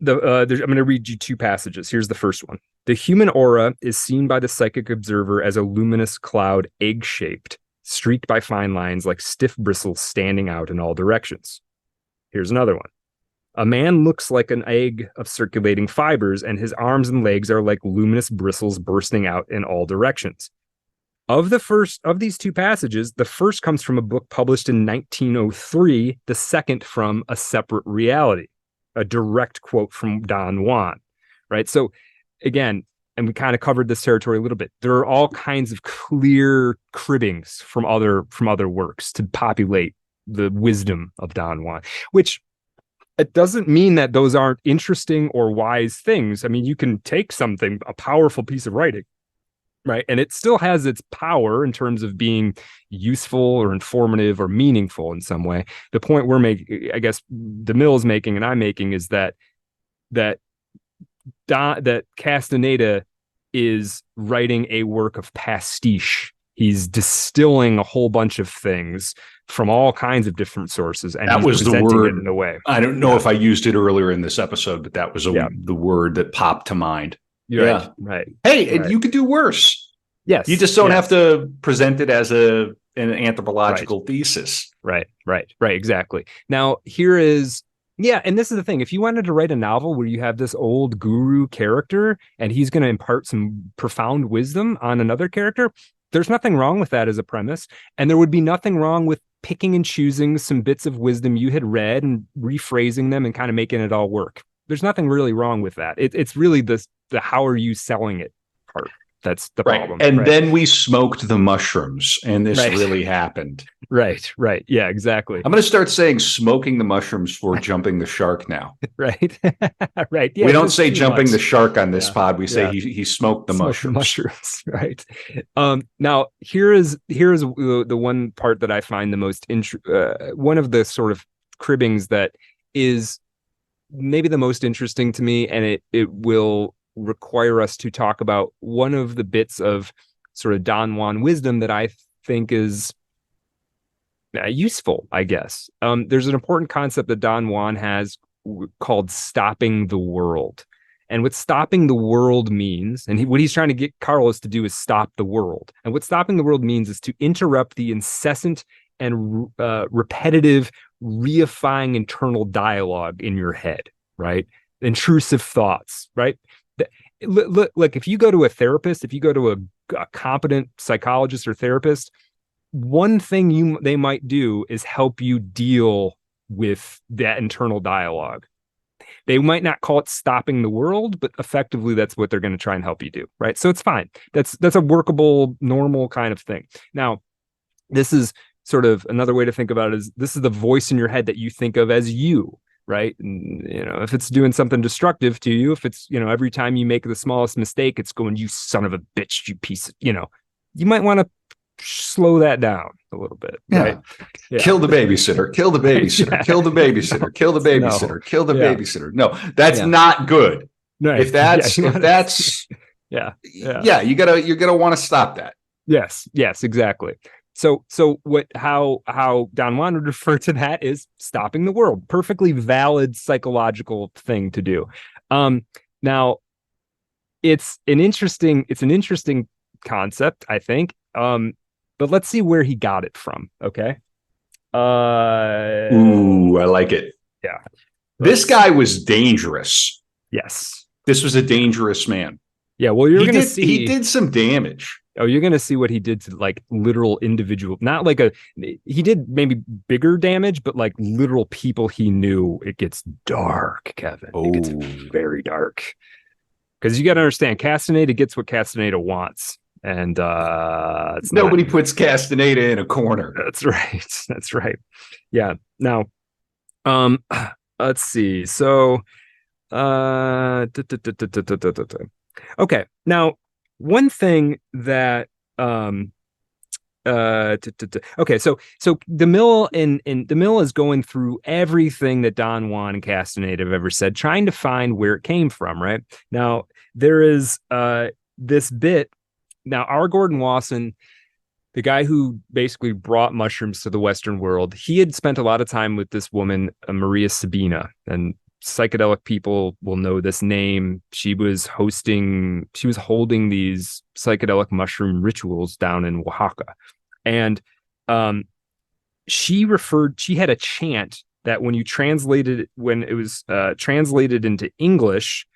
I'm going to read you two passages. Here's the first one. The human aura is seen by the psychic observer as a luminous cloud, egg-shaped, streaked by fine lines like stiff bristles standing out in all directions. Here's another one. A man looks like an egg of circulating fibers, and his arms and legs are like luminous bristles bursting out in all directions. Of these two passages, the first comes from a book published in 1903, the second from A Separate Reality, a direct quote from Don Juan, right? So again, and we kind of covered this territory a little bit, there are all kinds of clear cribbings from other works to populate the wisdom of Don Juan, which it doesn't mean that those aren't interesting or wise things. I mean, you can take something, a powerful piece of writing, right? And it still has its power in terms of being useful or informative or meaningful in some way. The point we're making, I guess, DeMille's making and I'm making is that Castaneda is writing a work of pastiche. He's distilling a whole bunch of things from all kinds of different sources, and that was the word in a way. I don't know if I used it earlier in this episode, but that was the word that popped to mind. Right. Hey, right. You could do worse. Yes, you just don't have to present it as an anthropological thesis. Right. Exactly. Now here is. Yeah, and this is the thing. If you wanted to write a novel where you have this old guru character and he's going to impart some profound wisdom on another character, there's nothing wrong with that as a premise. And there would be nothing wrong with picking and choosing some bits of wisdom you had read and rephrasing them and kind of making it all work. There's nothing really wrong with that. It's really the how are you selling it part. That's the problem. And then we smoked the mushrooms and this really happened. Right. Yeah, exactly. I'm going to start saying smoking the mushrooms for jumping the shark now. Right. Right. Yeah, we don't say jumping the shark on this pod. We say he smoked the mushrooms. Right. Now here is the one part that I find the most one of the sort of cribbings that is maybe the most interesting to me, and it will require us to talk about one of the bits of sort of Don Juan wisdom that I think is useful, I guess. There's an important concept that Don Juan has called stopping the world. And what stopping the world means, and what he's trying to get Carlos to do is stop the world. And what stopping the world means is to interrupt the incessant and repetitive, reifying internal dialogue in your head, right? Intrusive thoughts, right? Look, if you go to a therapist, if you go to a competent psychologist or therapist, one thing they might do is help you deal with that internal dialogue. They might not call it stopping the world, but effectively that's what they're going to try and help you do, right? So it's fine. That's a workable, normal kind of thing. Now, this is sort of another way to think about it is this is the voice in your head that you think of as you. Right. And, if it's doing something destructive to you, if it's, every time you make the smallest mistake, it's going, you son of a bitch, you piece of, you might want to slow that down a little bit. Yeah. Right. Yeah. Kill the babysitter, kill the babysitter, kill the babysitter, kill the babysitter, kill the babysitter. No, that's not good. Right. If that's, you're going to want to stop that. Yes, exactly. So how Don Juan would refer to that is stopping the world. Perfectly valid psychological thing to do. Now it's an interesting concept, I think. But let's see where he got it from. Okay. Ooh, I like it. Yeah. This guy was dangerous. Yes. This was a dangerous man. Yeah. Well, he did some damage. Oh, you're going to see what he did to like literal individual, not like he did maybe bigger damage, but like literal people he knew. It gets dark, Kevin. It gets very dark. Because you got to understand, Castaneda gets what Castaneda wants. And nobody puts Castaneda in a corner. That's right. That's right. Yeah. Now, let's see. So, okay. Now, one thing that okay, so DeMille is going through everything that Don Juan and Castaneda have ever said, trying to find where it came from. Right now, there is this bit. Now, R. Gordon Wasson, the guy who basically brought mushrooms to the Western world, he had spent a lot of time with this woman, Maria Sabina, and psychedelic people will know this name. She was holding these psychedelic mushroom rituals down in Oaxaca. And she had a chant that when it was translated into English,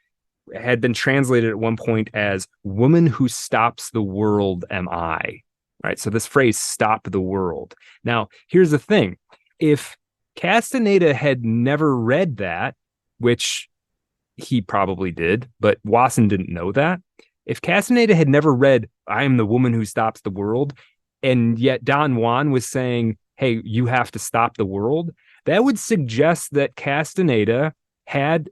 had been translated at one point as "woman who stops the world am I." Right. So this phrase, "stop the world." Now, here's the thing. If Castaneda had never read that, which he probably did, but Wasson didn't know that. If Castaneda had never read "I am the woman who stops the world," and yet Don Juan was saying, "Hey, you have to stop the world," that would suggest that Castaneda had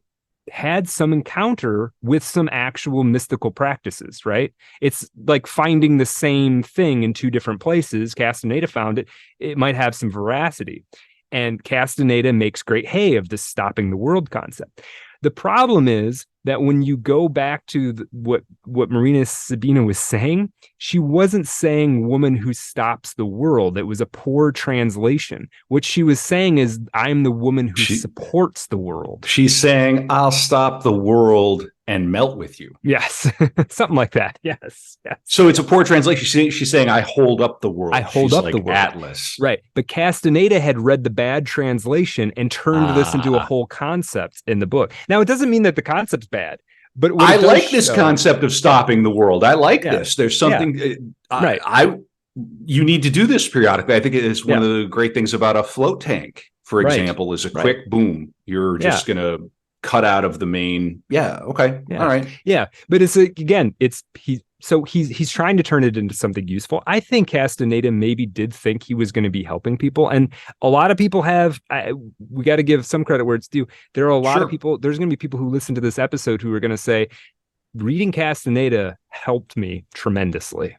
some encounter with some actual mystical practices, right? It's like finding the same thing in two different places. Castaneda found it. It might have some veracity. And Castaneda makes great hay of this stopping the world concept. The problem is that when you go back to what Marina Sabina was saying, she wasn't saying "woman who stops the world." It was a poor translation. What she was saying is, "I'm the woman who supports the world." She's saying, "I'll stop the world and melt with you." Yes, something like that. Yes. So it's a poor translation. She's saying, "I hold up the world." I hold up the world. Atlas. Right. But Castaneda had read the bad translation and turned this into a whole concept in the book. Now, it doesn't mean that the concept's bad, but I like this concept of stopping the world. I like this. There's something right. You need to do this periodically. I think it is one of the great things about a float tank, for example, is a quick boom. You're just going to cut out of the main. Okay. All right. Yeah. But it's again, he's trying to turn it into something useful. I think Castaneda maybe did think he was going to be helping people. And a lot of people we got to give some credit where it's due. There are a lot of people, there's going to be people who listen to this episode who are going to say, reading Castaneda helped me tremendously.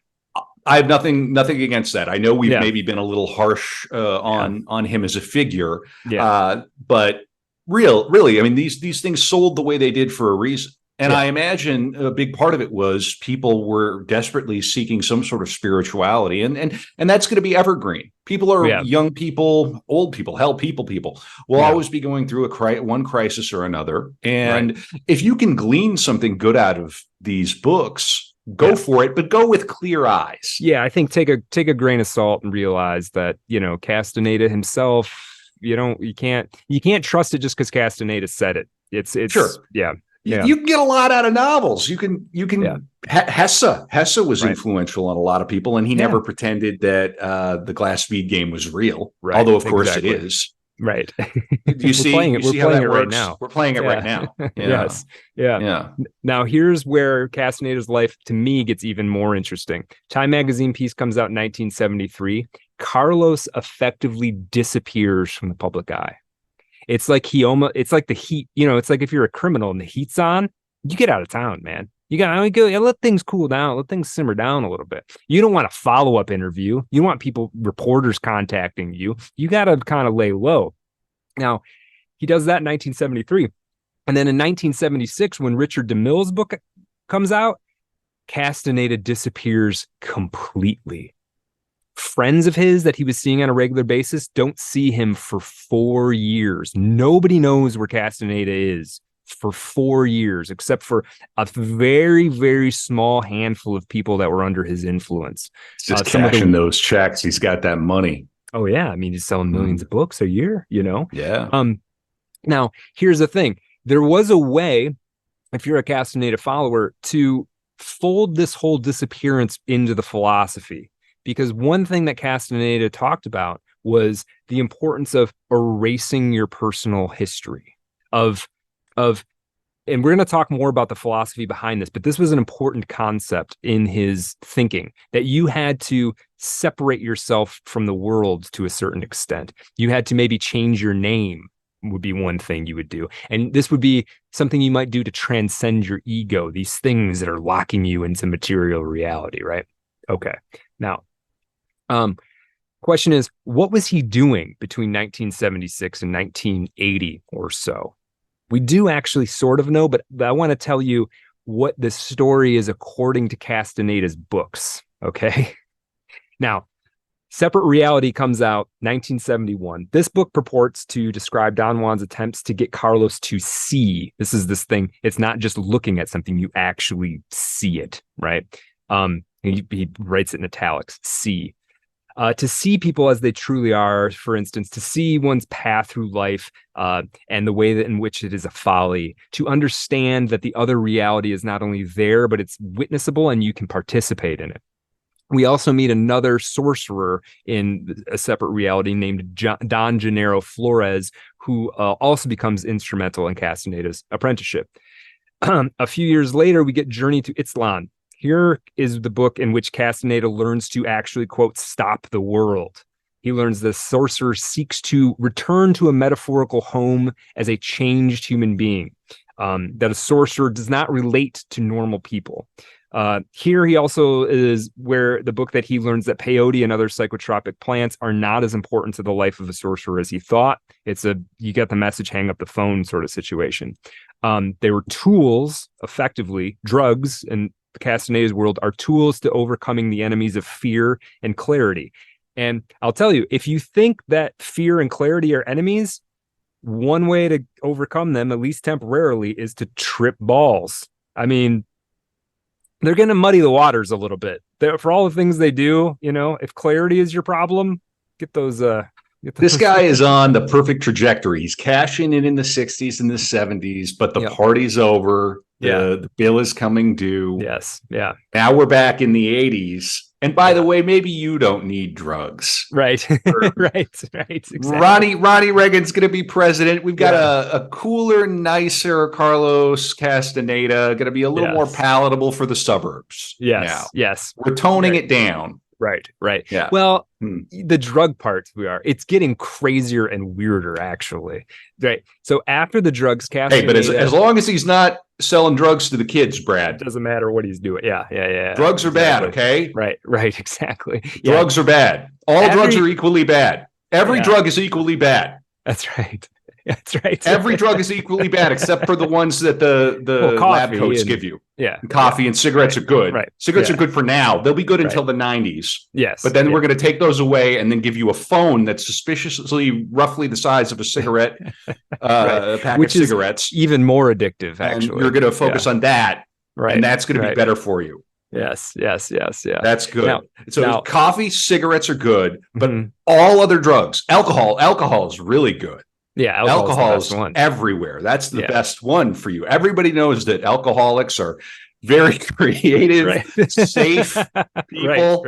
I have nothing against that. I know we've maybe been a little harsh on him as a figure, but really, I mean, these things sold the way they did for a reason. And I imagine a big part of it was people were desperately seeking some sort of spirituality, and that's going to be evergreen. People are young people, old people, hell, people will always be going through one crisis or another. And if you can glean something good out of these books, go for it, but go with clear eyes. Yeah, I think take a grain of salt and realize that, Castaneda himself, you can't trust it just because Castaneda said it. It's You can get a lot out of novels. You can Hesse was influential on a lot of people, and he never pretended that the glass speed game was real. Although of course it is. Right. You see, we're playing it right now. We're playing it right now. Yes. Yeah. Now here's where Castaneda's life to me gets even more interesting. Time magazine piece comes out in 1973. Carlos effectively disappears from the public eye. It's like it's like the heat, it's like if you're a criminal and the heat's on, you get out of town, man. You got to let things cool down, let things simmer down a little bit. You don't want a follow-up interview. You want reporters contacting you. You got to kind of lay low. Now, he does that in 1973. And then in 1976, when Richard DeMille's book comes out, Castaneda disappears completely. Friends of his that he was seeing on a regular basis don't see him for 4 years. Nobody knows where Castaneda is for 4 years, except for a very, very small handful of people that were under his influence. Just cashing those checks. He's got that money. Oh, yeah. I mean, he's selling millions of books a year, you know? Yeah. Now, here's the thing. There was a way, if you're a Castaneda follower, to fold this whole disappearance into the philosophy. Because one thing that Castaneda talked about was the importance of erasing your personal history and we're going to talk more about the philosophy behind this, but this was an important concept in his thinking, that you had to separate yourself from the world to a certain extent. You had to maybe change your name, would be one thing you would do. And this would be something you might do to transcend your ego, these things that are locking you into material reality, right? Okay. Now, question is, what was he doing between 1976 and 1980 or so? We do actually sort of know, but I want to tell you what the story is according to Castaneda's books, okay? Now, Separate Reality comes out 1971. This book purports to describe Don Juan's attempts to get Carlos to see. This is this thing. It's not just looking at something, you actually see it, right? He writes it in italics, see. To see people as they truly are, for instance, to see one's path through life and the way that in which it is a folly, to understand that the other reality is not only there, but it's witnessable and you can participate in it. We also meet another sorcerer in A Separate Reality named Don Gennaro Flores, who also becomes instrumental in Castaneda's apprenticeship. A few years later, we get Journey to Ixtlan. Here is the book in which Castaneda learns to actually, quote, stop the world. He learns the sorcerer seeks to return to a metaphorical home as a changed human being, that a sorcerer does not relate to normal people. Here he also is where the book that he learns that peyote and other psychotropic plants are not as important to the life of a sorcerer as he thought. It's you get the message, hang up the phone sort of situation. They were tools, effectively, drugs, and Castaneda's world are tools to overcoming the enemies of fear and clarity. And I'll tell you, if you think that fear and clarity are enemies, one way to overcome them, at least temporarily, is to trip balls. I mean, they're going to muddy the waters a little bit. For all the things they do, you know, if clarity is your problem, get those. This guy is on the perfect trajectory. He's cashing in the 60s and the 70s, but the party's over. The bill is coming due. Yes. Yeah. Now we're back in the 80s. And by the way, maybe you don't need drugs. Right. Right. Exactly. Ronnie Reagan's going to be president. We've got a cooler, nicer Carlos Castaneda, going to be a little more palatable for the suburbs. Yes. Now. Yes. We're toning it down. Right. Yeah. Well, the drug parts it's getting crazier and weirder, actually. Right. So after the drugs, Castaneda, but as long as he's not selling drugs to the kids, Brad, it doesn't matter what he's doing. Yeah. Drugs are bad. Okay. Right. Exactly. Drugs are bad. All drugs are equally bad. Every drug is equally bad. That's right. That's right. Every drug is equally bad, except for the ones that the lab coats give you. Yeah. And coffee and cigarettes are good. Right. Cigarettes are good for now. They'll be good until the 90s. Yes. But then we're going to take those away and then give you a phone that's suspiciously roughly the size of a cigarette, pack of cigarettes. Even more addictive, actually. And you're going to focus on that. Right. And that's going to be better for you. Yes. That's good. Now, coffee, cigarettes are good, but all other drugs, alcohol is really good. Yeah, alcohol is everywhere. That's the best one for you. Everybody knows that alcoholics are very creative, safe people,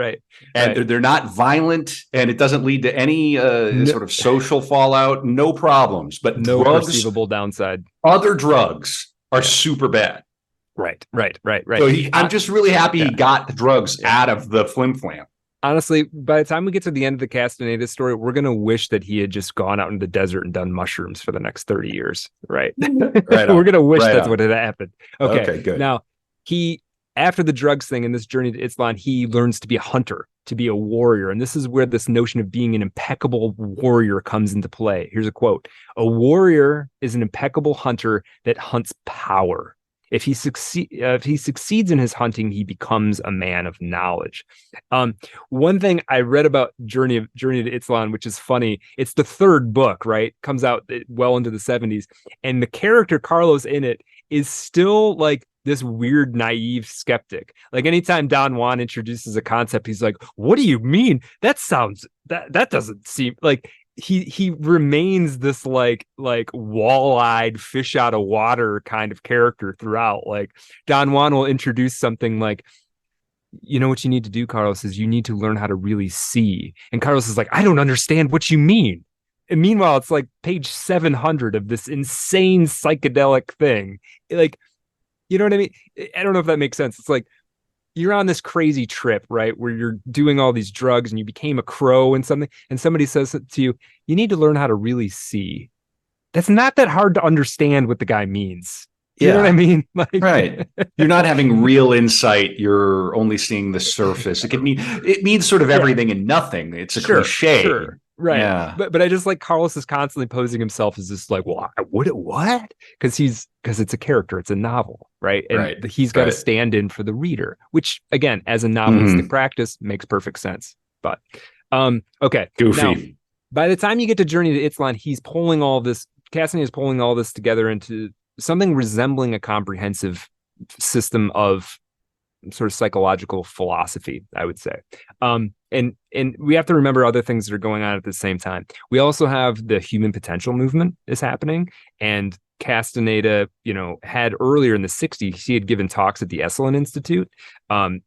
and they're not violent, and it doesn't lead to any sort of social fallout. No problems, but no drugs, perceivable downside. Other drugs are super bad. Right. So I'm just really happy he got the drugs out of the flim flam. Honestly, by the time we get to the end of the Castaneda story, we're going to wish that he had just gone out into the desert and done mushrooms for the next 30 years, right? We're going to wish that's what had happened. Okay, good. Now, after the drugs thing and this journey to Ixtlan, he learns to be a hunter, to be a warrior. And this is where this notion of being an impeccable warrior comes into play. Here's a quote. A warrior is an impeccable hunter that hunts power. If he succeeds in his hunting, he becomes a man of knowledge. One thing I read about Journey to Itzlan, which is funny, it's the third book, right? Comes out well into the 70s, and the character Carlos in it is still like this weird, naive skeptic. Like anytime Don Juan introduces a concept, he's like, "What do you mean? That doesn't seem like." He remains this like wall-eyed fish out of water kind of character throughout. Like Don Juan will introduce something like, you know what you need to do, Carlos, is you need to learn how to really see. And Carlos is like, I don't understand what you mean. And meanwhile, it's like page 700 of this insane psychedelic thing. Like, you know what I mean? I don't know if that makes sense. It's like you're on this crazy trip, right? Where you're doing all these drugs and you became a crow and something, and somebody says to you, you need to learn how to really see. That's not that hard to understand what the guy means. You know what I mean? Like, right. You're not having real insight. You're only seeing the surface. It means sort of everything and nothing. It's a cliche. Sure. Right. Yeah. But I just like Carlos is constantly posing himself as this like, well, what? Because it's a character, it's a novel, right? And he's got to stand in for the reader, which again, as a novelistic practice, makes perfect sense. But okay. Goofy. Now, by the time you get to Journey to Itzlan, Castaneda is pulling all this together into something resembling a comprehensive system of sort of psychological philosophy, I would say. And we have to remember other things that are going on at the same time. We also have the human potential movement is happening, and Castaneda, had earlier in the 60s, he had given talks at the Esalen Institute.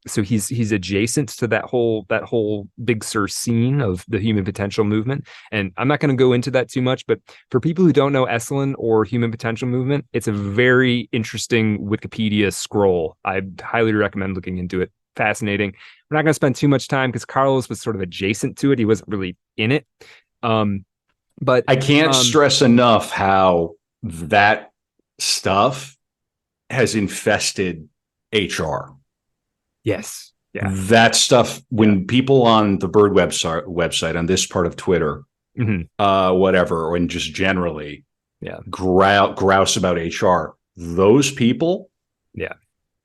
So he's adjacent to that whole Big Sur scene of the human potential movement. And I'm not going to go into that too much, but for people who don't know Esalen or human potential movement, it's a very interesting Wikipedia scroll. I highly recommend looking into it. Fascinating. We're not going to spend too much time because Carlos was sort of adjacent to it. He wasn't really in it. But I can't stress enough how that stuff has infested HR. Yes. Yeah. That stuff, when people on the Bird website on this part of Twitter, whatever, or in just generally grouse about HR, those people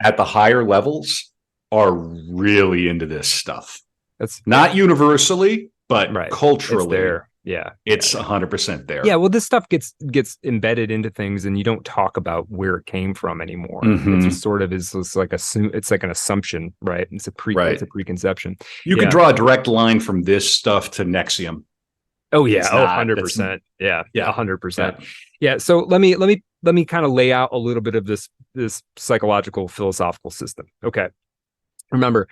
at the higher levels are really into this stuff. That's not universally, but culturally. It's there. Yeah, it's 100% there. Yeah, well, this stuff gets embedded into things, and you don't talk about where it came from anymore. It just sort of is like an assumption, right? It's a preconception. You could draw a direct line from this stuff to Nexium. Oh yeah, 100%. Yeah, 100%. Yeah. So let me kind of lay out a little bit of this psychological philosophical system. Okay, remember,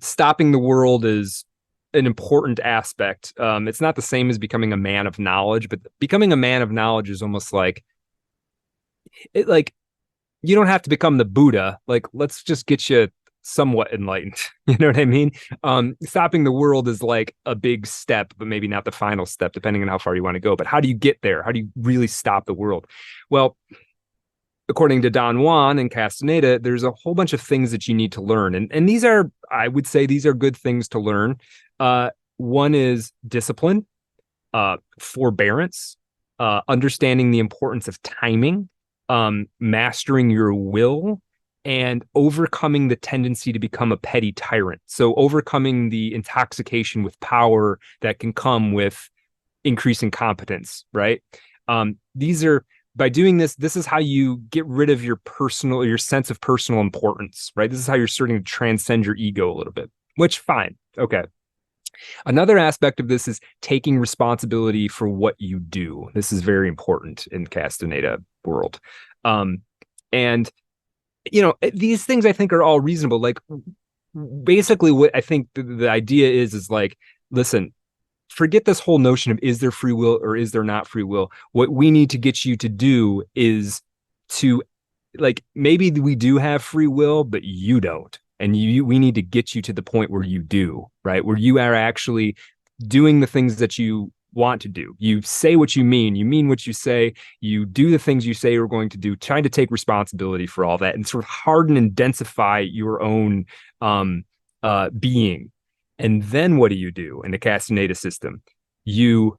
stopping the world is an important aspect. It's not the same as becoming a man of knowledge, but becoming a man of knowledge is almost like you don't have to become the Buddha. Like, let's just get you somewhat enlightened. You know what I mean? Stopping the world is like a big step, but maybe not the final step, depending on how far you want to go. But how do you get there? How do you really stop the world? Well, according to Don Juan and Castaneda, there's a whole bunch of things that you need to learn. And these are, I would say, these are good things to learn. One is discipline, forbearance, understanding the importance of timing, mastering your will, and overcoming the tendency to become a petty tyrant. So overcoming the intoxication with power that can come with increasing competence, right? By doing this is how you get rid of your sense of personal importance, right? This is how you're starting to transcend your ego a little bit, which fine. Okay. Another aspect of this is taking responsibility for what you do. This is very important in Castaneda world. And these things I think are all reasonable. Like, basically what I think the idea is like, listen, forget this whole notion of is there free will or is there not free will. What we need to get you to do is to, like, maybe we do have free will, but you don't. And we need to get you to the point where you do, right? Where you are actually doing the things that you want to do. You say what you mean what you say, you do the things you say you're going to do, trying to take responsibility for all that and sort of harden and densify your own being. And then what do you do in the Castaneda system? You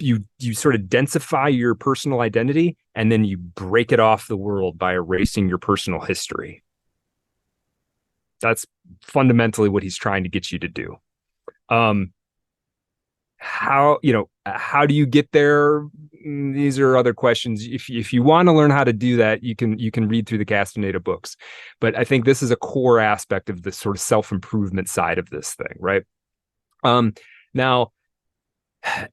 you sort of densify your personal identity, and then you break it off the world by erasing your personal history. That's fundamentally what he's trying to get you to do. How do you get there? These are other questions. If you want to learn how to do that, you can read through the Castaneda books. But I think this is a core aspect of the sort of self-improvement side of this thing, right? Now,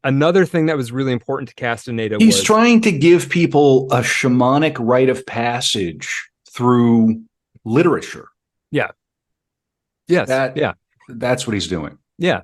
another thing that was really important to Castaneda he's trying to give people a shamanic rite of passage through literature. Yeah. Yes. That's what he's doing. Yeah.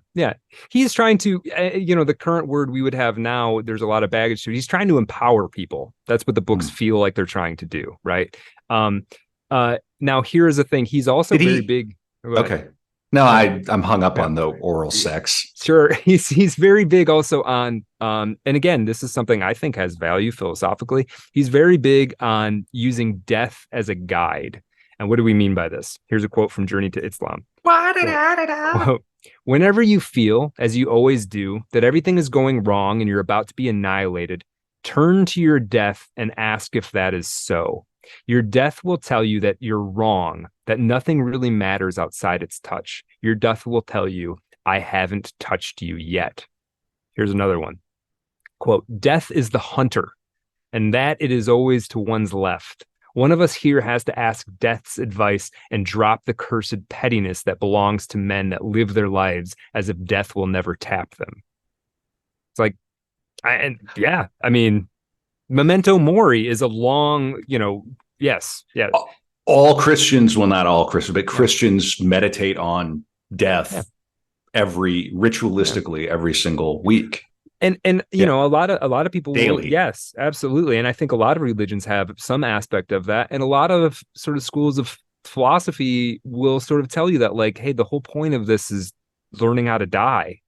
He's trying to, the current word we would have now, there's a lot of baggage to it. He's trying to empower people. That's what the books feel like they're trying to do, right? Now, here's the thing. He's also very big. Okay. No, I'm hung up on the oral sex. Sure. He's very big also on, and again, this is something I think has value philosophically. He's very big on using death as a guide. And what do we mean by this? Here's a quote from Journey to Islam. Quote, whenever you feel, as you always do, that everything is going wrong and you're about to be annihilated, turn to your death and ask if that is so. Your death will tell you that you're wrong, that nothing really matters outside its touch. Your death will tell you, I haven't touched you yet. Here's another one. Quote, death is the hunter, and that it is always to one's left. One of us here has to ask death's advice and drop the cursed pettiness that belongs to men that live their lives as if death will never tap them. It's like, I mean, memento mori is a long, yes. All Christians, well, not all Christians, but Christians meditate on death ritualistically every single week. And a lot of people daily. Yes, absolutely. And I think a lot of religions have some aspect of that. And a lot of sort of schools of philosophy will sort of tell you that, like, hey, the whole point of this is learning how to die,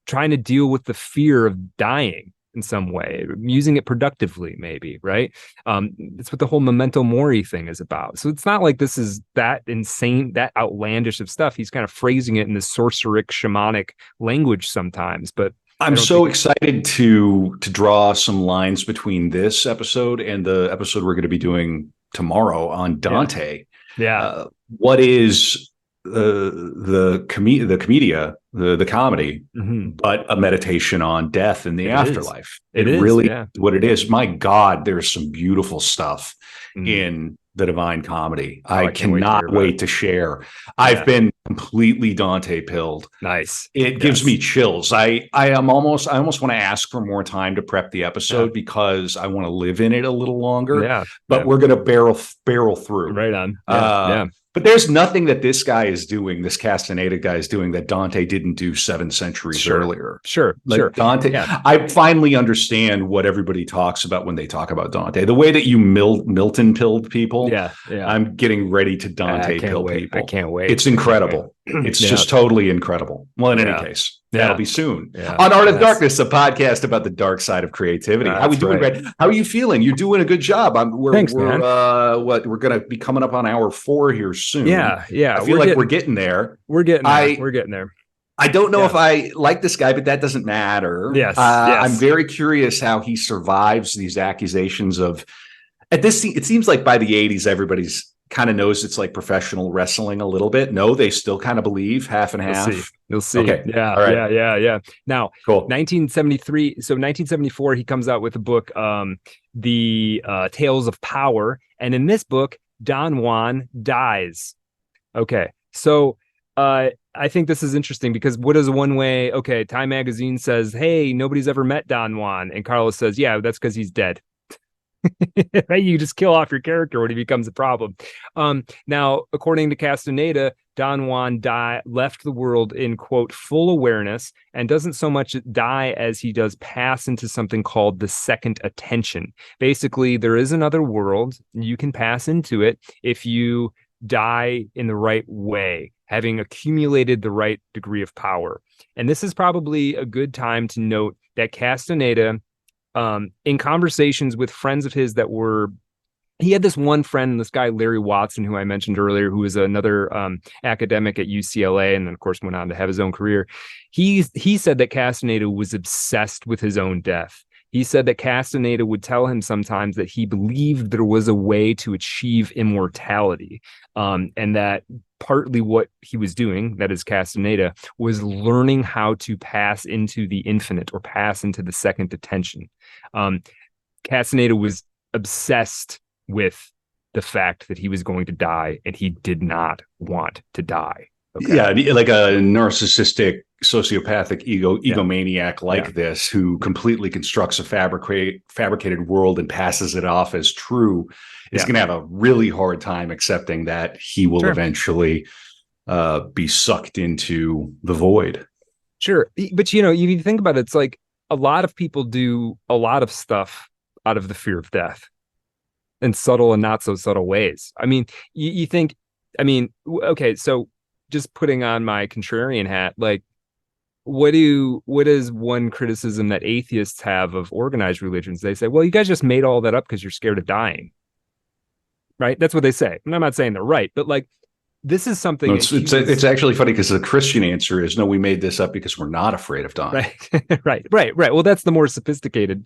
trying to deal with the fear of dying in some way, using it productively, maybe, right? That's what the whole memento mori thing is about. So it's not like this is that insane, that outlandish of stuff. He's kind of phrasing it in this sorceric, shamanic language sometimes, but I'm so excited to draw some lines between this episode and the episode we're going to be doing tomorrow on Dante. Yeah. What is the commedia, the comedy, but a meditation on death and the afterlife? It is really what it is. My God, there's some beautiful stuff in the Divine Comedy. I cannot wait to share. I've been completely Dante pilled. Nice. It gives me chills. I almost want to ask for more time to prep the episode because I want to live in it a little longer. Yeah. But we're going to barrel through. Right on. But there's nothing that this guy is doing, this Castaneda guy is doing, that Dante didn't do 7 centuries earlier. Sure. Dante, I finally understand what everybody talks about when they talk about Dante. The way that you Milton pilled people, I'm getting ready to Dante pill people. I can't wait. It's incredible. It's just totally incredible. Well, in any case, that'll be soon. On Art of Darkness, a podcast about the dark side of creativity. How are we doing, Brad? How are you feeling? You're doing a good job. Thanks, man. We're going to be coming up on hour 4 here soon. Yeah. I feel like we're getting there. We're getting there. I don't know if I like this guy, but that doesn't matter. Yes. I'm very curious how he survives these accusations of. At this, it seems like by the 80s, everybody's kind of knows it's like professional wrestling a little bit. No, they still kind of believe half and half. You'll see. Okay. Yeah. All right. Yeah. Now, cool. 1973. So 1974, he comes out with a book, The Tales of Power. And in this book, Don Juan dies. Okay. So I think this is interesting because what is one way? Okay. Time magazine says, hey, nobody's ever met Don Juan. And Carlos says, yeah, that's because he's dead. You just kill off your character when he becomes a problem. Now, according to Castaneda, Don Juan left the world in, quote, full awareness, and doesn't so much die as he does pass into something called the second attention. Basically, there is another world. You can pass into it if you die in the right way, having accumulated the right degree of power. And this is probably a good time to note that Castaneda, in conversations with friends of his that were he had this one friend, this guy Larry Watson, who I mentioned earlier, who was another academic at UCLA, and then of course went on to have his own career. He said that Castaneda was obsessed with his own death. He said that Castaneda would tell him sometimes that he believed there was a way to achieve immortality, and that partly what he was doing, that is Castaneda, was learning how to pass into the infinite or pass into the second attention. Castaneda was obsessed with the fact that he was going to die, and he did not want to die. Okay. Yeah, like a narcissistic, sociopathic egomaniac like this, who completely constructs a fabricated world and passes it off as true, is going to have a really hard time accepting that he will eventually be sucked into the void. Sure. But, you think about it, it's like a lot of people do a lot of stuff out of the fear of death in subtle and not so subtle ways. I mean, you think, okay, so just putting on my contrarian hat, like, what is one criticism that atheists have of organized religions? They say, well, you guys just made all that up because you're scared of dying. Right? That's what they say. And I'm not saying they're right, but like, this is something. No, it's actually funny because the Christian answer is, no, we made this up because we're not afraid of dying. Right. Right. Well, that's the more sophisticated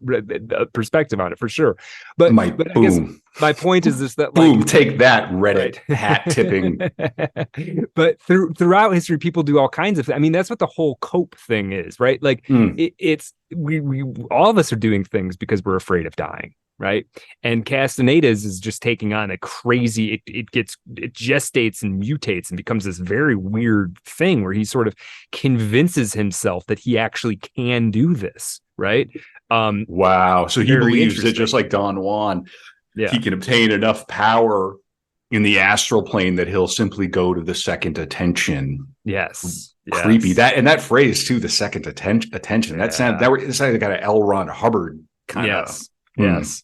perspective on it, for sure. But I guess my point is this: that boom, take that, Reddit hat tipping. But throughout history, people do all kinds of. That's what the whole cope thing is, right? Like it's we all of us are doing things because we're afraid of dying. Right. And Castaneda's is just taking on a crazy, it gestates and mutates and becomes this very weird thing where he sort of convinces himself that he actually can do this. Right. Wow. So he believes that, just like Don Juan, he can obtain enough power in the astral plane that he'll simply go to the second attention. Yes. Creepy. That phrase too, the second attention. That sounds like kind of L. Ron Hubbard kind of. Yes.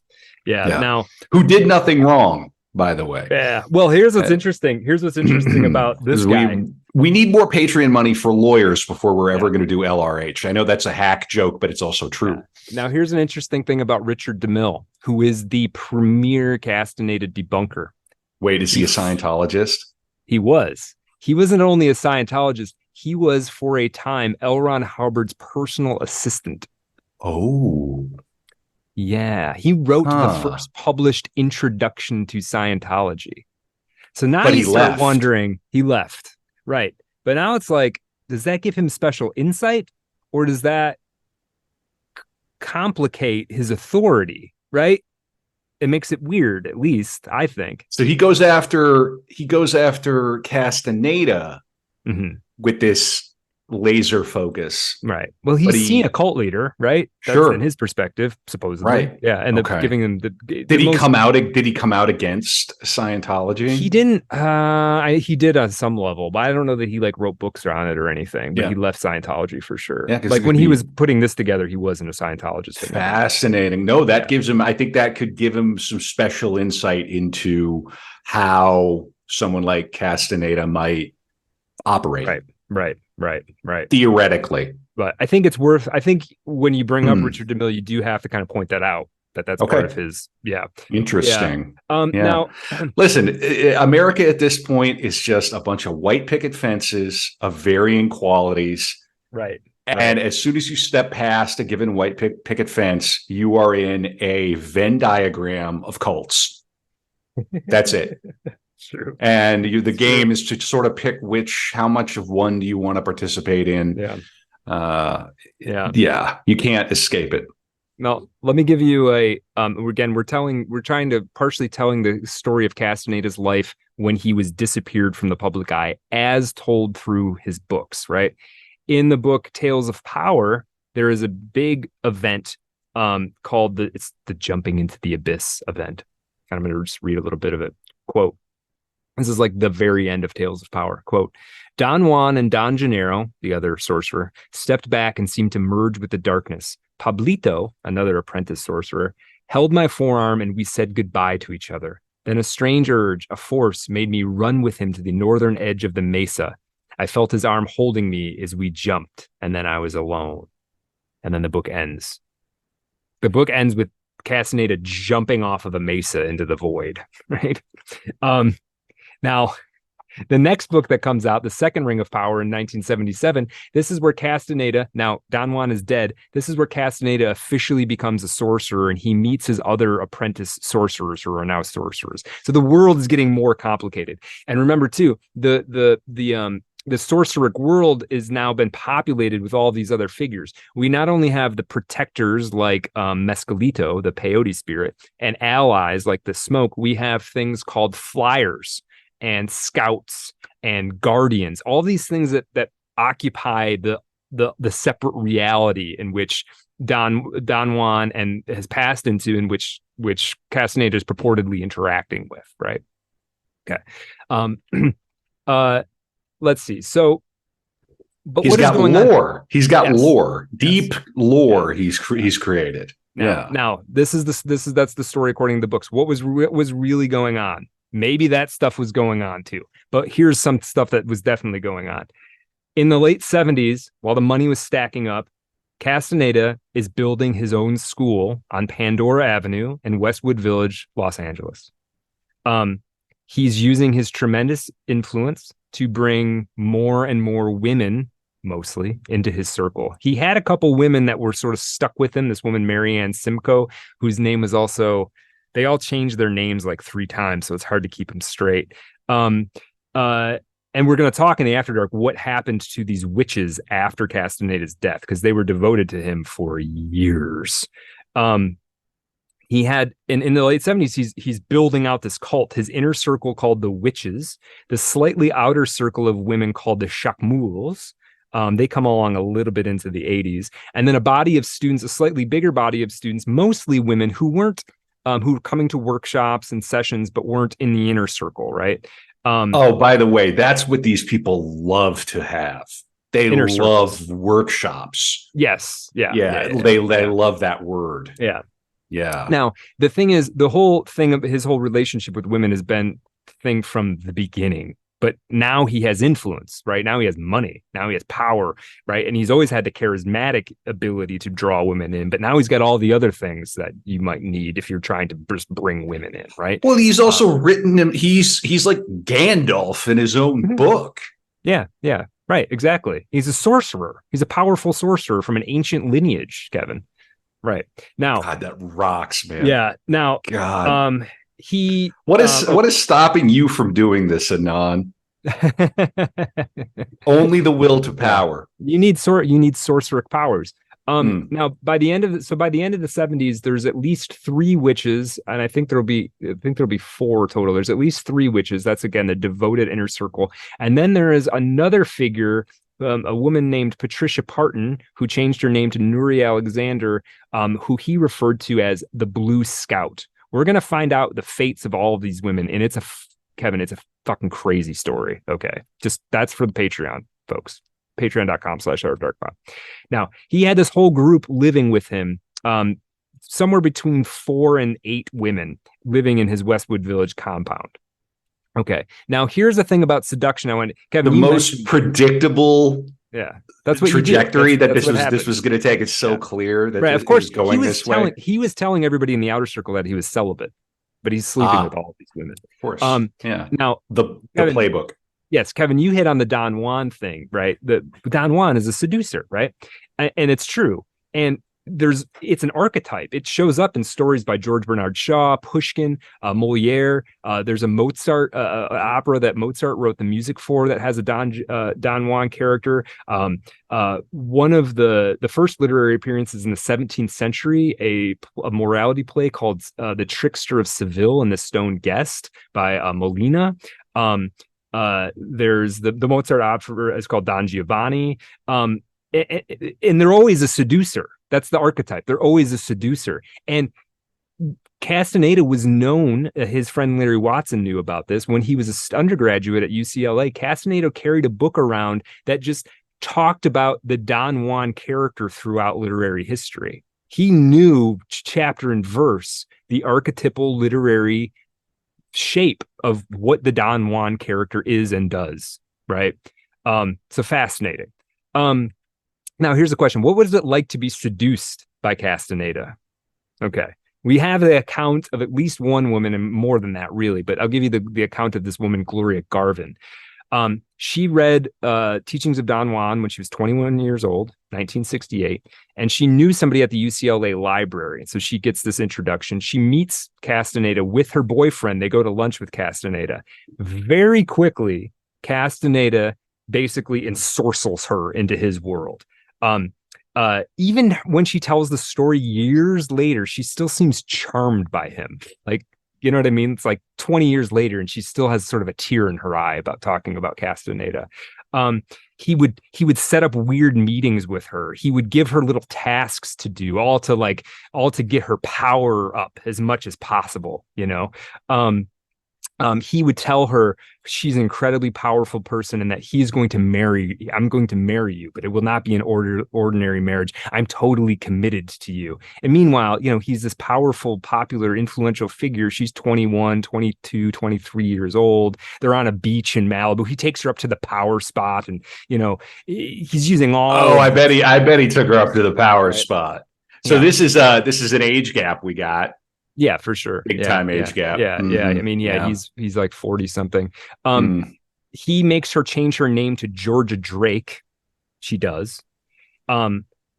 Yeah. Now, who did nothing wrong, by the way. Yeah. Well, here's what's interesting. Here's what's interesting about this guy. We need more Patreon money for lawyers before we're ever going to do LRH. I know that's a hack joke, but it's also true. Now, here's an interesting thing about Richard DeMille, who is the premier Castaneda debunker. Wait, is he a Scientologist? He was. He wasn't only a Scientologist. He was, for a time, L. Ron Hubbard's personal assistant. Oh. Yeah, he wrote the first published introduction to Scientology. So now you start wondering, he left. Right. But now it's like, does that give him special insight, or does that complicate his authority? Right. It makes it weird, at least, I think. So he goes after Castaneda with this laser focus. Right. Well, he's seen a cult leader, right? That's in his perspective, supposedly. Right. Yeah. And giving him did he come out against Scientology? He didn't. He did on some level, but I don't know that he wrote books on it or anything. But he left Scientology for sure. Yeah, when he was putting this together, he wasn't a Scientologist. Fascinating. No, that gives him. I think that could give him some special insight into how someone like Castaneda might operate. Right. Theoretically. But I think it's worth, when you bring up Richard DeMille, you do have to kind of point that out, that's part of his, Interesting. Now, listen, America at this point is just a bunch of white picket fences of varying qualities. Right. And as soon as you step past a given white picket fence, you are in a Venn diagram of cults. That's it. True. And the game is to sort of pick how much of one do you want to participate in. You can't escape it. Now, let me give you again, we're trying to partially telling the story of Castaneda's life when he was disappeared from the public eye, as told through his books, right? In the book Tales of Power, there is a big event called the Jumping into the Abyss event. I'm going to just read a little bit of it. Quote, this is like the very end of Tales of Power. Quote, Don Juan and Don Gennaro, the other sorcerer, stepped back and seemed to merge with the darkness. Pablito, another apprentice sorcerer, held my forearm and we said goodbye to each other. Then a strange urge, a force, made me run with him to the northern edge of the mesa. I felt his arm holding me as we jumped, and then I was alone. And then the book ends. The book ends with Castaneda jumping off of a mesa into the void, right? Now, the next book that comes out, The Second Ring of Power in 1977, this is where Castaneda, now Don Juan is dead, this is where Castaneda officially becomes a sorcerer, and he meets his other apprentice sorcerers who are now sorcerers. So the world is getting more complicated. And remember too, the sorceric world is now been populated with all these other figures. We not only have the protectors like Mescalito, the peyote spirit, and allies like the smoke, we have things called flyers and scouts and guardians, all these things that occupy the separate reality in which Don Juan and has passed into, in which Castaneda is purportedly interacting with, right? Okay. Let's see. So, but he's got lore. On? He's got lore, deep lore. Yeah. He's created. Now that's the story according to the books. What was really going on? Maybe that stuff was going on too, but here's some stuff that was definitely going on. In the late 70s, while the money was stacking up, Castaneda is building his own school on Pandora Avenue in Westwood Village, Los Angeles. He's using his tremendous influence to bring more and more women, mostly, into his circle. He had a couple women that were sort of stuck with him. This woman, Marianne Simcoe, whose name was also, they all changed their names like 3 times, so it's hard to keep them straight. And we're going to talk in the After Dark what happened to these witches after Castaneda's death, because they were devoted to him for years. He had in the late 70s, he's building out this cult, his inner circle called the Witches, the slightly outer circle of women called the Chakmuls. They come along a little bit into the 80s, and then a body of students, a slightly bigger body of students, mostly women who weren't who were coming to workshops and sessions, but weren't in the inner circle, right? By the way, that's what these people love to have. They love workshops. Yes. Yeah. They love that word. Yeah. Yeah. Now, the thing is, the whole thing of his whole relationship with women has been the thing from the beginning. But now he has influence, right? Now he has money. Now he has power, right? And he's always had the charismatic ability to draw women in. But now he's got all the other things that you might need if you're trying to just bring women in, right? Well, he's also written him. He's like Gandalf in his own book. Yeah. Right. Exactly. He's a sorcerer. He's a powerful sorcerer from an ancient lineage, Kevin. Right. Now, God, that rocks, man. Yeah. Now, God. What is stopping you from doing this, Anon? Only the will to power. You need sorceric powers. Now, by the end of the 70s, there's at least 3 witches, and I think there'll be 4 total. There's at least 3 witches. That's again the devoted inner circle, and then there is another figure. A woman named Patricia Parton, who changed her name to Nuri Alexander, who he referred to as the Blue Scout. We're going to find out the fates of all of these women, and it's a fucking crazy story. Okay, just that's for the Patreon folks. Patreon.com/ArtofDarkPod. Now, he had this whole group living with him, somewhere between 4 and 8 women living in his Westwood Village compound. Okay. Now, here's the thing about seduction. Kevin, the most predictable, that's what trajectory that this was going to take. It's so clear that of course going this way. He was telling everybody in the outer circle that he was celibate, but he's sleeping with all of these women. Of course. Now the playbook. Yes, Kevin, you hit on the Don Juan thing, right? The Don Juan is a seducer, right? And it's true. And it's an archetype. It shows up in stories by George Bernard Shaw, Pushkin, Moliere. There's a Mozart opera that Mozart wrote the music for that has a Don Juan character. One of the first literary appearances in the 17th century, a morality play called The Trickster of Seville and the Stone Guest by Molina. There's the Mozart opera is called Don Giovanni. And they're always a seducer. That's the archetype. They're always a seducer. And Castaneda was known, his friend Larry Watson knew about this when he was an undergraduate at UCLA. Castaneda carried a book around that just talked about the Don Juan character throughout literary history. He knew chapter and verse the archetypal literary shape of what the Don Juan character is and does, right? So fascinating. Now, here's the question. What was it like to be seduced by Castaneda? Okay. We have the account of at least one woman, and more than that, really. But I'll give you the account of this woman, Gloria Garvin. She read Teachings of Don Juan when she was 21 years old, 1968, and she knew somebody at the UCLA library. So she gets this introduction. She meets Castaneda with her boyfriend. They go to lunch with Castaneda. Very quickly, Castaneda basically ensorcels her into his world. Even when she tells the story years later, she still seems charmed by him. Like, you know what I mean? It's like 20 years later, and she still has sort of a tear in her eye about talking about Castaneda. He would set up weird meetings with her. He would give her little tasks to do, all to get her power up as much as possible, you know. He would tell her she's an incredibly powerful person and that I'm going to marry you, but it will not be an ordinary marriage. I'm totally committed to you. And meanwhile, you know, he's this powerful, popular, influential figure. She's 21, 22, 23 years old. They're on a beach in Malibu. He takes her up to the power spot, and, you know, he's using all. Oh, I bet he took her up to the power spot. So yeah. this is an age gap we got. Yeah, for sure. Big time age gap. Yeah, yeah. I mean, he's like 40 something. He makes her change her name to Georgia Drake. She does.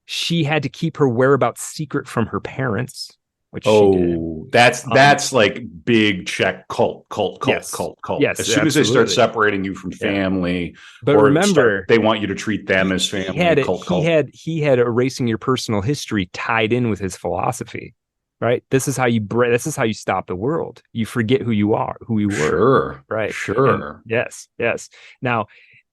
She had to keep her whereabouts secret from her parents, which she did. That's like big check cult. Yes. Yes, as soon as they start separating you from family, but remember, they want you to treat them as family. He had erasing your personal history tied in with his philosophy. Right. This is how you stop the world. You forget who you are, who you were. Sure. Right. Sure. And yes. Now,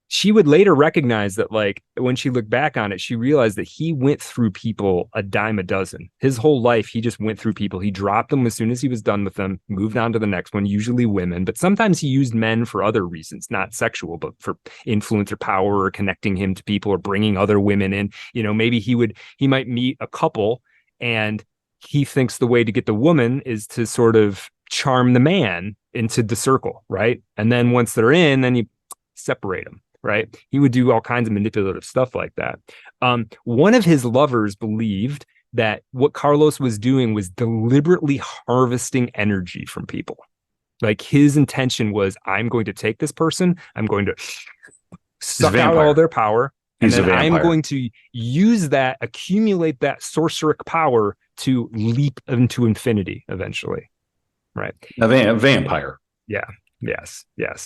she would later recognize that, like, when she looked back on it, she realized that he went through people a dime a dozen. His whole life, he just went through people. He dropped them as soon as he was done with them, moved on to the next one, usually women. But sometimes he used men for other reasons, not sexual, but for influence or power, or connecting him to people, or bringing other women in. You know, maybe he might meet a couple, and he thinks the way to get the woman is to sort of charm the man into the circle, right? And then once they're in, then you separate them, right? He would do all kinds of manipulative stuff like that. One of his lovers believed that what Carlos was doing was deliberately harvesting energy from people. Like, his intention was, I'm going to take this person, I'm going to suck out all their power, and then I'm going to use that, accumulate that sorceric power to leap into infinity eventually. Right. A vampire. Yeah. Yes.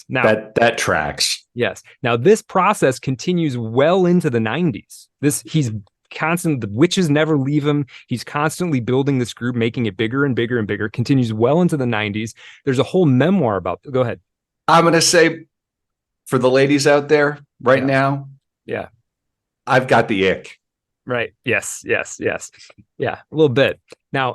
Now that tracks. Yes. Now this process continues well into the 90s. He's constant. The witches never leave him. He's constantly building this group, making it bigger and bigger and bigger. Continues well into the 90s. There's a whole memoir about. Go ahead. I'm going to say, for the ladies out there right now. Yeah. I've got the ick. Right. Yes. Yeah, a little bit. Now,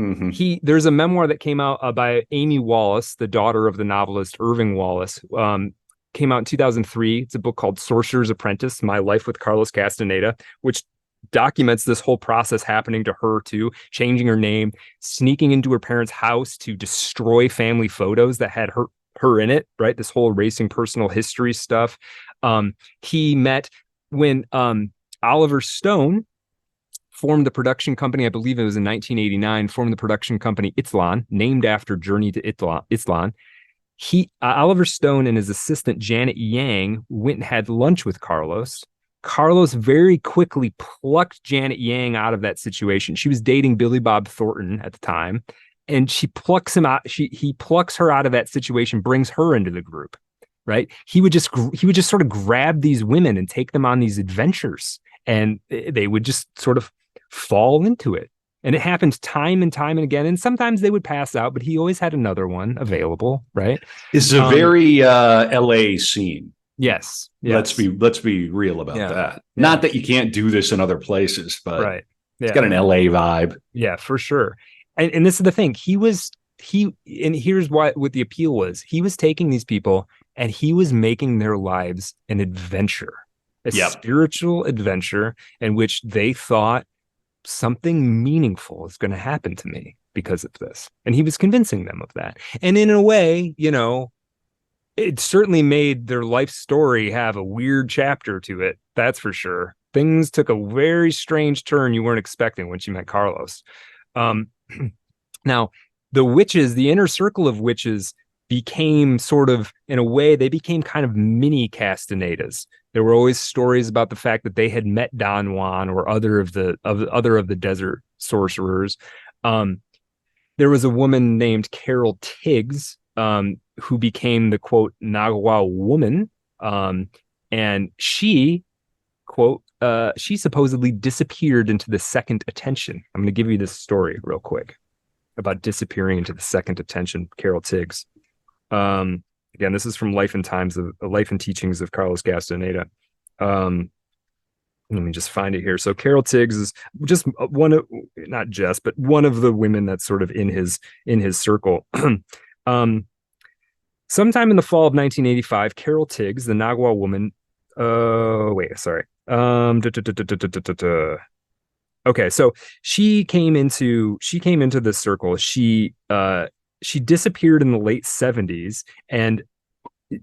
there's a memoir that came out by Amy Wallace, the daughter of the novelist Irving Wallace. Came out in 2003. It's a book called Sorcerer's Apprentice: My Life with Carlos Castaneda, which documents this whole process happening to her too, changing her name, sneaking into her parents' house to destroy family photos that had her in it, right? This whole erasing personal history stuff. He met when Oliver Stone formed the production company, I believe it was in 1989, formed the production company Itzlan, named after Journey to Itzlan. Oliver Stone and his assistant Janet Yang went and had lunch with Carlos. Carlos very quickly plucked Janet Yang out of that situation. She was dating Billy Bob Thornton at the time, and she plucks him out. He plucks her out of that situation, brings her into the group. Right? He would just sort of grab these women and take them on these adventures, and they would just sort of fall into it. And it happened time and time and again. And sometimes they would pass out, but he always had another one available, right? It's a very LA scene. Yes. Let's be real about that. Yeah. Not that you can't do this in other places, but it's got an LA vibe. Yeah, for sure. And this is the thing. And here's what the appeal was. He was taking these people and he was making their lives an adventure, a spiritual adventure in which they thought something meaningful is going to happen to me because of this. And he was convincing them of that. And in a way, you know, it certainly made their life story have a weird chapter to it. That's for sure. Things took a very strange turn you weren't expecting when she met Carlos. Now, the witches, the inner circle of witches, became sort of, in a way, they became kind of mini Castanedas. There were always stories about the fact that they had met Don Juan or other of the desert sorcerers. There was a woman named Carol Tiggs, who became the quote Nagawa woman, and she quote she supposedly disappeared into the second attention. I'm going to give you this story real quick about disappearing into the second attention. Carol Tiggs. Again, this is from Life and Teachings of Carlos Castaneda. Let me just find it here. So Carol Tiggs is just not just, but one of the women that's sort of in his circle. Sometime in the fall of 1985, Carol Tiggs, the Nagawa woman, okay, so she came into this circle. She disappeared in the late 70s, and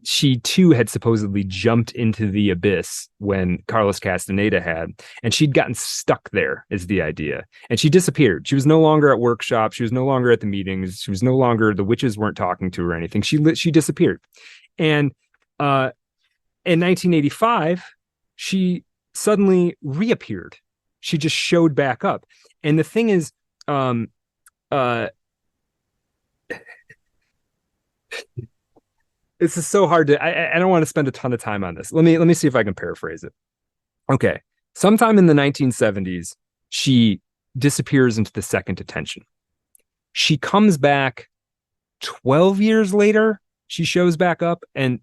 she too had supposedly jumped into the abyss when Carlos Castaneda had, and she'd gotten stuck there, is the idea. And she disappeared. She was no longer at workshops. She was no longer at the meetings. She was no longer, the witches weren't talking to her or anything. She disappeared. And in 1985, she suddenly reappeared. She just showed back up. And the thing is, this is so hard to, I don't want to spend a ton of time on this. Let me see if I can paraphrase it. Okay. Sometime in the 1970s, she disappears into the second attention. She comes back 12 years later. She shows back up, and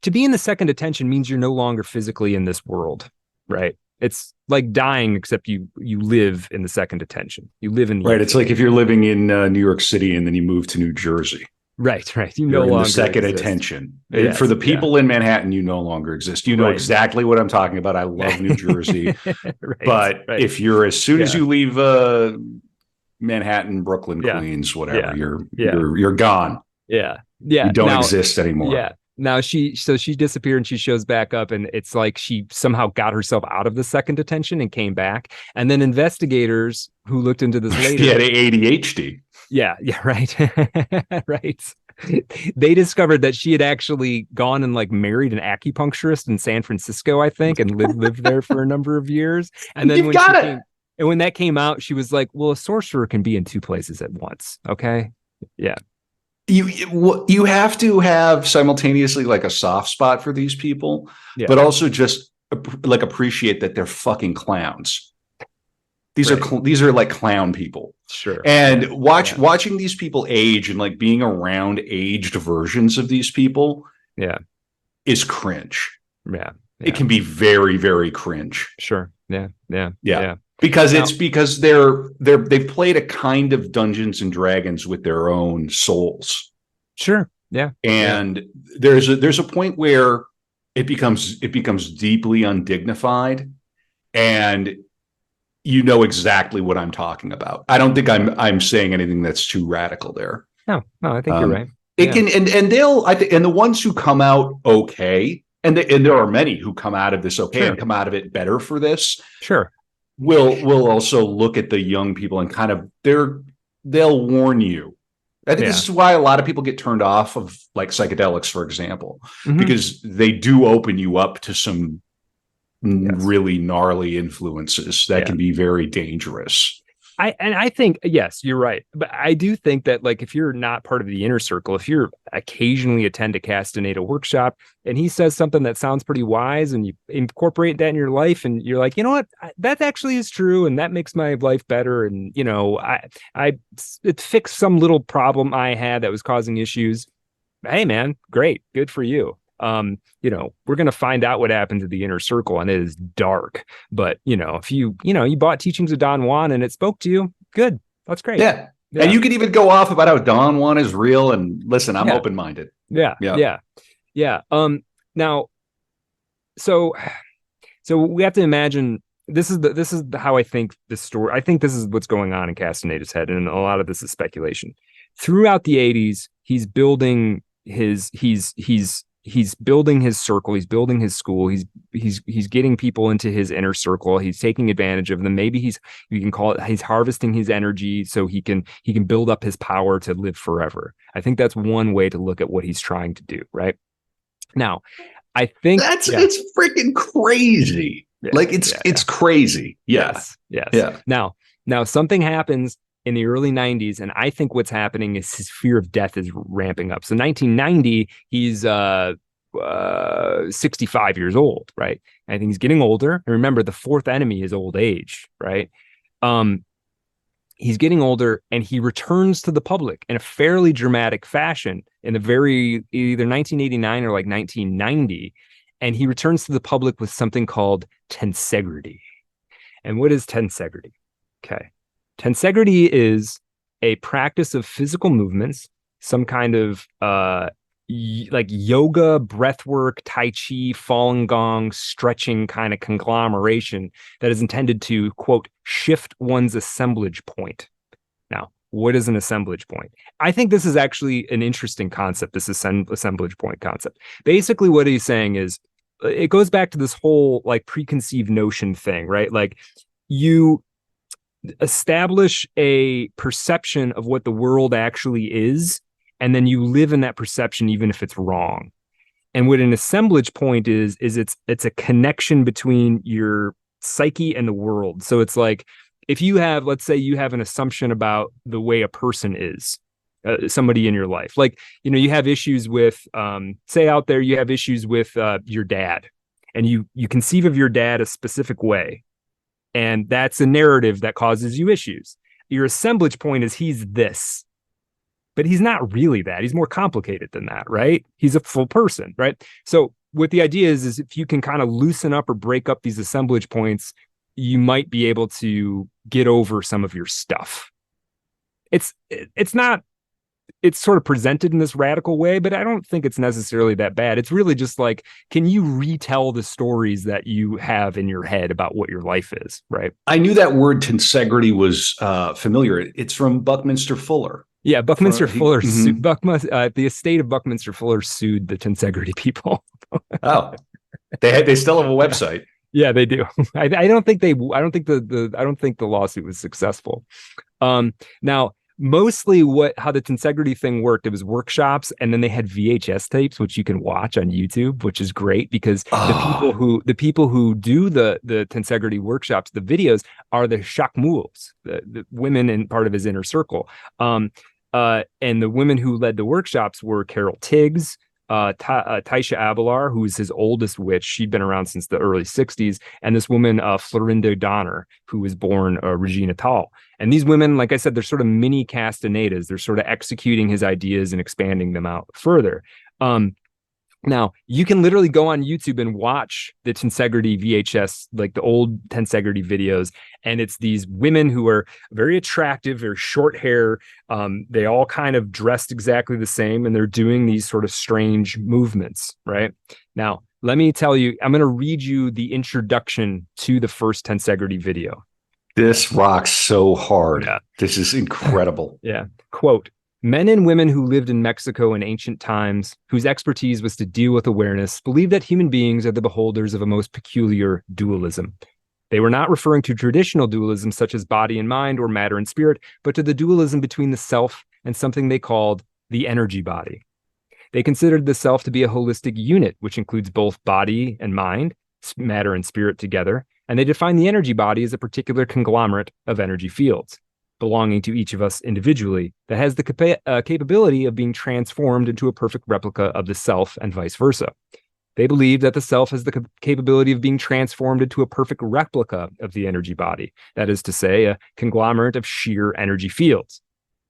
to be in the second attention means you're no longer physically in this world, right? It's like dying, except you live in the second attention. You live in right. It's like if you're living in New York City and then you move to New Jersey. Right. You You're no in longer the second exist. attention. Yes, for the people in Manhattan, you no longer exist. You know exactly what I'm talking about. I love New Jersey. But if you're, as soon as you leave Manhattan, Brooklyn, Queens, whatever, you're gone. Yeah. You don't exist anymore. Yeah. Now she disappeared and she shows back up, and it's like she somehow got herself out of the second attention and came back. And then investigators who looked into this later. She had ADHD. Yeah, right. Right. They discovered that she had actually gone and like married an acupuncturist in San Francisco, I think, and lived there for a number of years. And then when that came out, she was like, well, a sorcerer can be in two places at once. Okay. Yeah. You have to have simultaneously like a soft spot for these people, but also just like appreciate that they're fucking clowns. These are like clown people. Sure. And watching these people age and like being around aged versions of these people is cringe. Yeah. It can be very, very cringe. Sure. Yeah. Because they've played a kind of Dungeons and Dragons with their own souls. Sure. Yeah. And there's a point where it becomes deeply undignified, and you know exactly what I'm talking about. I don't think I'm saying anything that's too radical there. No, I think you're right. It can, and the ones who come out okay, and there are many who come out of this okay and come out of it better for this. Sure. Will also look at the young people and kind of they'll warn you. I think this is why a lot of people get turned off of like psychedelics, for example, because they do open you up to some really gnarly influences that can be very dangerous. I think, yes, you're right. But I do think that, like, if you're not part of the inner circle, if you're occasionally attend a Castaneda workshop and he says something that sounds pretty wise and you incorporate that in your life and you're like, you know what, that actually is true and that makes my life better. And, you know, it fixed some little problem I had that was causing issues. Hey, man, great. Good for you. You know, we're going to find out what happened to the inner circle, and it is dark, but you know, if you bought Teachings of Don Juan and it spoke to you, good. That's great. Yeah. And you could even go off about how Don Juan is real, and listen, I'm open-minded. Yeah. Now, so we have to imagine this is how I think this story, I think this is what's going on in Castaneda's head. And a lot of this is speculation. Throughout the 80s, he's building he's he's building his circle, he's building his school, he's getting people into his inner circle, he's taking advantage of them. Maybe you can call it, he's harvesting his energy so he can build up his power to live forever. I think that's one way to look at what he's trying to do, right? Now, I think it's freaking crazy. Yeah, like it's crazy. Yeah. Yes. Yeah. Now something happens in the early 90s, and I think what's happening is his fear of death is ramping up. So 1990, he's 65 years old, right? And I think he's getting older. And remember, the fourth enemy is old age, right? He's getting older, and he returns to the public in a fairly dramatic fashion in the either 1989 or like 1990. And he returns to the public with something called tensegrity. And what is tensegrity? Okay. Tensegrity is a practice of physical movements, some kind of like yoga, breathwork, tai chi, falun gong, stretching kind of conglomeration that is intended to, quote, shift one's assemblage point. Now, what is an assemblage point? I think this is actually an interesting concept, this assemblage point concept. Basically, what he's saying is, it goes back to this whole like preconceived notion thing, right? Like you establish a perception of what the world actually is, and then you live in that perception even if it's wrong. And what an assemblage point is it's a connection between your psyche and the world. So it's like if you have, let's say you have an assumption about the way a person is, somebody in your life, like, you know, you have issues with, say out there, you have issues with your dad, and you conceive of your dad a specific way. And that's a narrative that causes you issues. Your assemblage point is he's this, but he's not really that. He's more complicated than that, right? He's a full person, right? So what the idea is if you can kind of loosen up or break up these assemblage points, you might be able to get over some of your stuff. It's sort of presented in this radical way, but I don't think it's necessarily that bad. It's really just like, can you retell the stories that you have in your head about what your life is, right? I knew that word tensegrity was familiar. It's from Buckminster Fuller. Yeah, Buckminster Fuller, the estate of Buckminster Fuller sued the tensegrity people. Oh, they still have a website. Yeah, they do. I don't think the lawsuit was successful. Now, mostly how the tensegrity thing worked, it was workshops, and then they had VHS tapes, which you can watch on YouTube, which is great because the people who do the tensegrity workshops, the videos, are the shakmuls, the women in part of his inner circle. And the women who led the workshops were Carol Tiggs, Taisha Abelar, who is his oldest witch. She'd been around since the early 60s. And this woman, Florinda Donner, who was born Regina Tall. And these women, like I said, they're sort of mini Castanedas. They're sort of executing his ideas and expanding them out further. Now, you can literally go on YouTube and watch the tensegrity VHS, like the old tensegrity videos. And it's these women who are very attractive, very short hair. They all kind of dressed exactly the same, and they're doing these sort of strange movements, right? Now, let me tell you, I'm going to read you the introduction to the first tensegrity video. This rocks so hard. Yeah. This is incredible. Yeah. Quote, men and women who lived in Mexico in ancient times, whose expertise was to deal with awareness, believed that human beings are the beholders of a most peculiar dualism. They were not referring to traditional dualism such as body and mind or matter and spirit, but to the dualism between the self and something they called the energy body. They considered the self to be a holistic unit, which includes both body and mind, matter and spirit together, and they defined the energy body as a particular conglomerate of energy fields, belonging to each of us individually, that has the capability of being transformed into a perfect replica of the self and vice versa. They believe that the self has the capability of being transformed into a perfect replica of the energy body, that is to say, a conglomerate of sheer energy fields.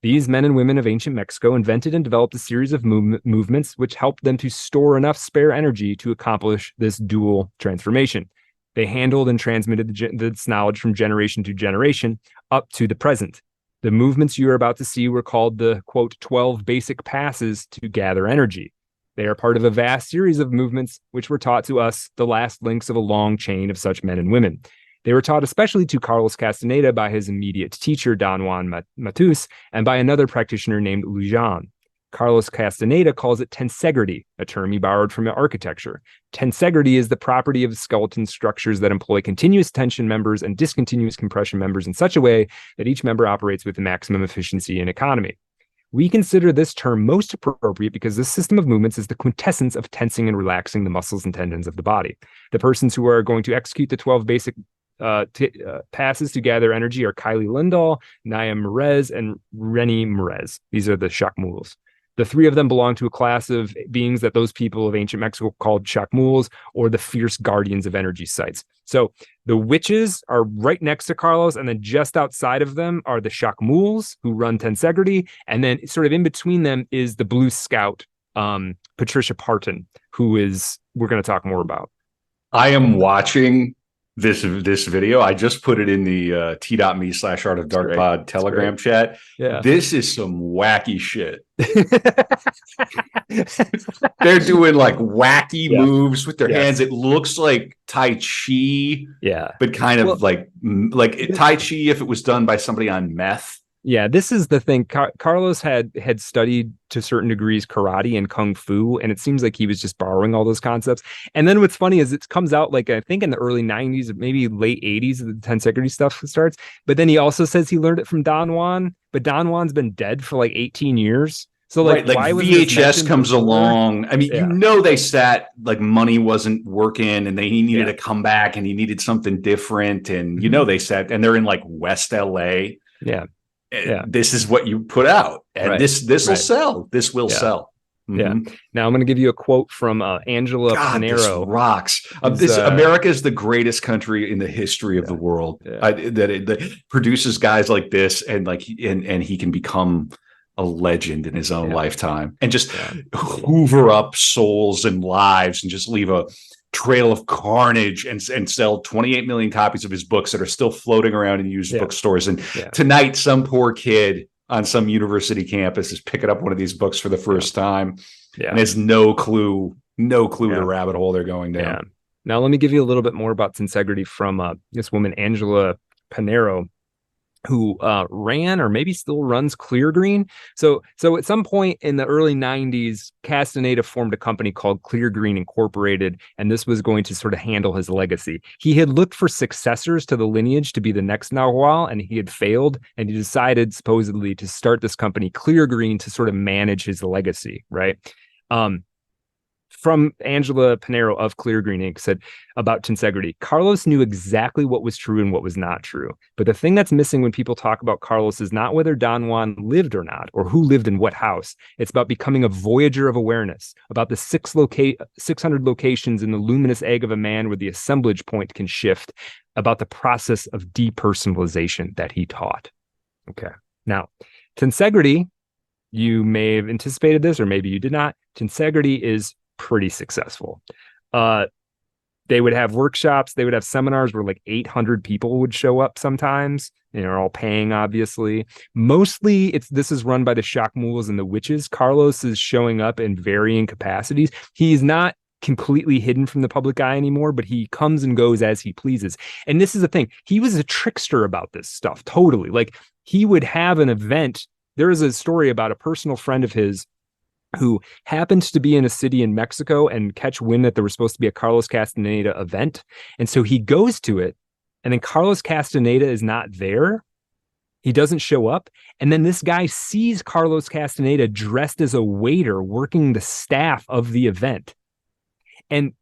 These men and women of ancient Mexico invented and developed a series of movements which helped them to store enough spare energy to accomplish this dual transformation. They handled and transmitted this knowledge from generation to generation up to the present. The movements you are about to see were called the, quote, 12 basic passes to gather energy. They are part of a vast series of movements which were taught to us, the last links of a long chain of such men and women. They were taught especially to Carlos Castaneda by his immediate teacher, Don Juan Matus, and by another practitioner named Lujan. Carlos Castaneda calls it tensegrity, a term he borrowed from architecture. Tensegrity is the property of skeleton structures that employ continuous tension members and discontinuous compression members in such a way that each member operates with the maximum efficiency and economy. We consider this term most appropriate because this system of movements is the quintessence of tensing and relaxing the muscles and tendons of the body. The persons who are going to execute the 12 basic passes to gather energy are Kylie Lindahl, Naya Merez, and Rennie Merez. These are the Shakmuls. The three of them belong to a class of beings that those people of ancient Mexico called Shakmuls, or the fierce guardians of energy sites. So the witches are right next to Carlos, and then just outside of them are the Shakmuls, who run tensegrity, and then sort of in between them is the Blue Scout, Patricia Parton, who is, we're going to talk more about. I am watching this video. I just put it in the t.me/artofdarkpod Telegram chat. Yeah. This is some wacky shit. They're doing like wacky moves with their hands. It looks like Tai Chi, but kind of like Tai Chi if it was done by somebody on meth. Yeah, this is the thing. Carlos had studied to certain degrees karate and kung fu, and it seems like he was just borrowing all those concepts. And then what's funny is it comes out like I think in the early 90s, maybe late 80s, the tensegrity stuff starts. But then he also says he learned it from Don Juan, but Don Juan's been dead for like 18 years. So like, why VHS comes along? I mean, you know, they sat like money wasn't working, and he needed to come back, and he needed something different, and you know they sat, and they're in like West LA. This is what you put out, and this will sell. This will sell. Yeah. Now I'm going to give you a quote from Angela Panero. This rocks. America is the greatest country in the history of the world. That produces guys like this, and he can become a legend in his own lifetime, and just hoover up souls and lives, and just leave a trail of carnage, and sell 28 million copies of his books that are still floating around in used bookstores. And tonight, some poor kid on some university campus is picking up one of these books for the first time and has no clue the rabbit hole they're going down. Now, let me give you a little bit more about tensegrity from this woman, Angela Panero, who ran or maybe still runs Clear Green. So at some point in the early 90s, Castaneda formed a company called Clear Green Incorporated, and this was going to sort of handle his legacy. He had looked for successors to the lineage to be the next Nahual, and he had failed, and he decided supposedly to start this company, Clear Green, to sort of manage his legacy, right? From Angela Panero of Clear Green Inc. said about tensegrity, Carlos knew exactly what was true and what was not true. But the thing that's missing when people talk about Carlos is not whether Don Juan lived or not, or who lived in what house. It's about becoming a voyager of awareness, about the 600 locations in the luminous egg of a man where the assemblage point can shift, about the process of depersonalization that he taught. Okay. Now, tensegrity, you may have anticipated this, or maybe you did not. Tensegrity is pretty successful. They would have workshops, they would have seminars where like 800 people would show up sometimes, and they're all paying, obviously. Mostly this is run by the Shakmuls and the witches. Carlos is showing up in varying capacities. He's not completely hidden from the public eye anymore, but he comes and goes as he pleases. And this is the thing, he was a trickster about this stuff, totally. Like, he would have an event. There is a story about a personal friend of his who happened to be in a city in Mexico and catch wind that there was supposed to be a Carlos Castaneda event. And so he goes to it, and then Carlos Castaneda is not there. He doesn't show up. And then this guy sees Carlos Castaneda dressed as a waiter working the staff of the event. And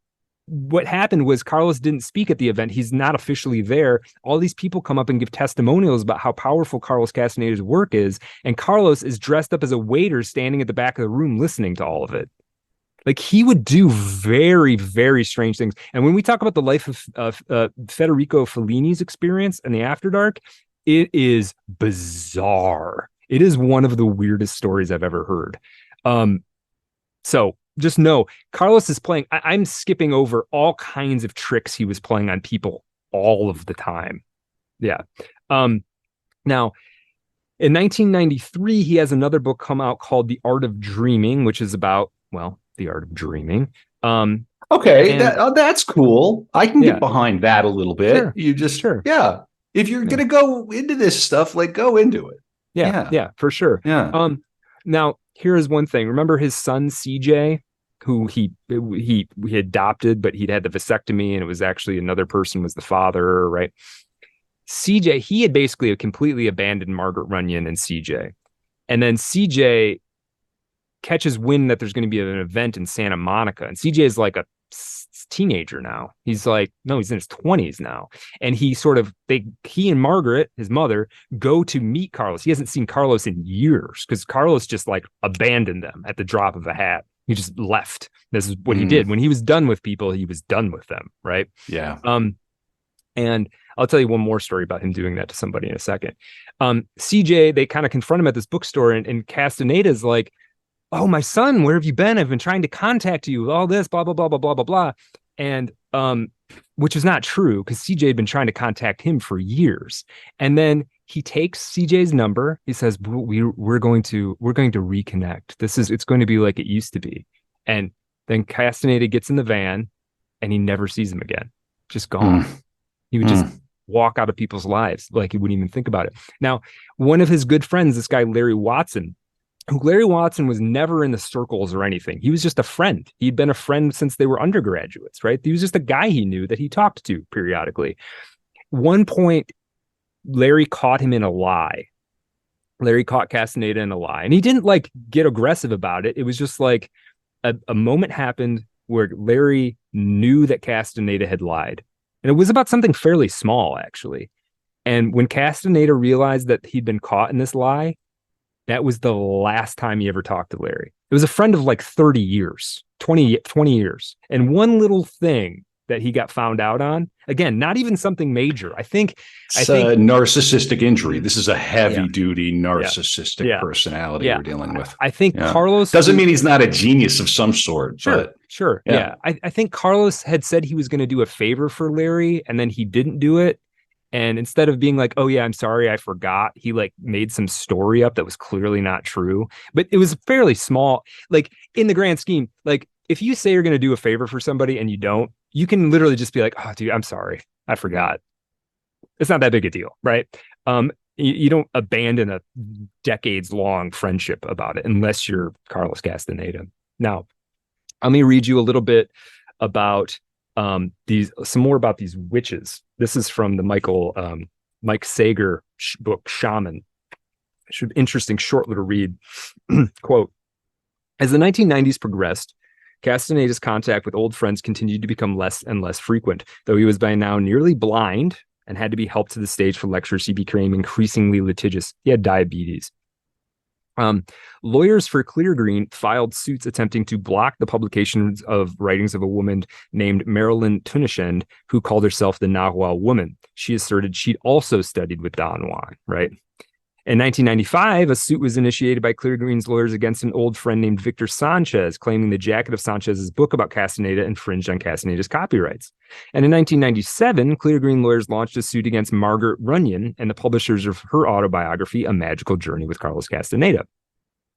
what happened was Carlos didn't speak at the event. He's not officially there. All these people come up and give testimonials about how powerful Carlos Castaneda's work is. And Carlos is dressed up as a waiter standing at the back of the room listening to all of it. Like, he would do very, very strange things. And when we talk about the life of Federico Fellini's experience in the After Dark, it is bizarre. It is one of the weirdest stories I've ever heard. So just know, Carlos is playing. I'm skipping over all kinds of tricks he was playing on people all of the time. Yeah. Now, in 1993, he has another book come out called The Art of Dreaming, which is about, well, the art of dreaming. Okay, that's cool. I can get behind that a little bit. Sure. You just, if you're going to go into this stuff, like, go into it. Yeah, for sure. Yeah. Now, here is one thing. Remember his son, CJ, who he adopted, but he'd had the vasectomy, and it was actually another person was the father, right? CJ, he had basically completely abandoned Margaret Runyon and CJ. And then CJ catches wind that there's going to be an event in Santa Monica. And CJ is like a teenager now. He's like, no, he's in his 20s now. And he and Margaret, his mother, go to meet Carlos. He hasn't seen Carlos in years because Carlos just like abandoned them at the drop of a hat. He just left. This is what he did. When he was done with people, he was done with them. Right. Yeah. And I'll tell you one more story about him doing that to somebody in a second. CJ, they kind of confront him at this bookstore, and Castaneda's like, oh, my son, where have you been? I've been trying to contact you, all this, blah, blah, blah, blah, blah, blah, blah. And which is not true, because CJ had been trying to contact him for years. And then he takes CJ's number. He says, we're going to reconnect. It's going to be like it used to be. And then Castaneda gets in the van and he never sees him again. Just gone. He would just walk out of people's lives like he wouldn't even think about it. Now, one of his good friends, this guy, Larry Watson was never in the circles or anything. He was just a friend. He'd been a friend since they were undergraduates, right? He was just a guy he knew that he talked to periodically. One point, Larry caught him in a lie. Larry caught Castaneda in a lie. And he didn't like get aggressive about it. It was just like a moment happened where Larry knew that Castaneda had lied. And it was about something fairly small, actually. And when Castaneda realized that he'd been caught in this lie, that was the last time he ever talked to Larry. It was a friend of like 30 years, 20 years. And one little thing that he got found out on, again, not even something major. I think a narcissistic injury. This is a heavy duty narcissistic personality we're dealing with. I think Carlos doesn't mean he's not a genius of some sort. Sure. Yeah. I think Carlos had said he was going to do a favor for Larry, and then he didn't do it. And instead of being like, oh yeah, I'm sorry, I forgot, he like made some story up that was clearly not true. But it was fairly small. Like in the grand scheme, like if you say you're going to do a favor for somebody and you don't, you can literally just be like, oh dude, I'm sorry, I forgot. It's not that big a deal, right? You don't abandon a decades long friendship about it unless you're Carlos Castaneda. Now, let me read you a little bit about some more about these witches. This is from the Mike Sager book, Shaman. Interesting short little read. Quote, as the 1990s progressed, Castaneda's contact with old friends continued to become less and less frequent. Though he was by now nearly blind and had to be helped to the stage for lectures, he became increasingly litigious. He had diabetes. Lawyers for Clear Green filed suits attempting to block the publications of writings of a woman named Marilyn Tunishend, who called herself the Nahual Woman. She asserted she'd also studied with Don Juan, right? In 1995, a suit was initiated by Clear Green's lawyers against an old friend named Victor Sanchez, claiming the jacket of Sanchez's book about Castaneda infringed on Castaneda's copyrights. And in 1997, Clear Green lawyers launched a suit against Margaret Runyon and the publishers of her autobiography, A Magical Journey with Carlos Castaneda.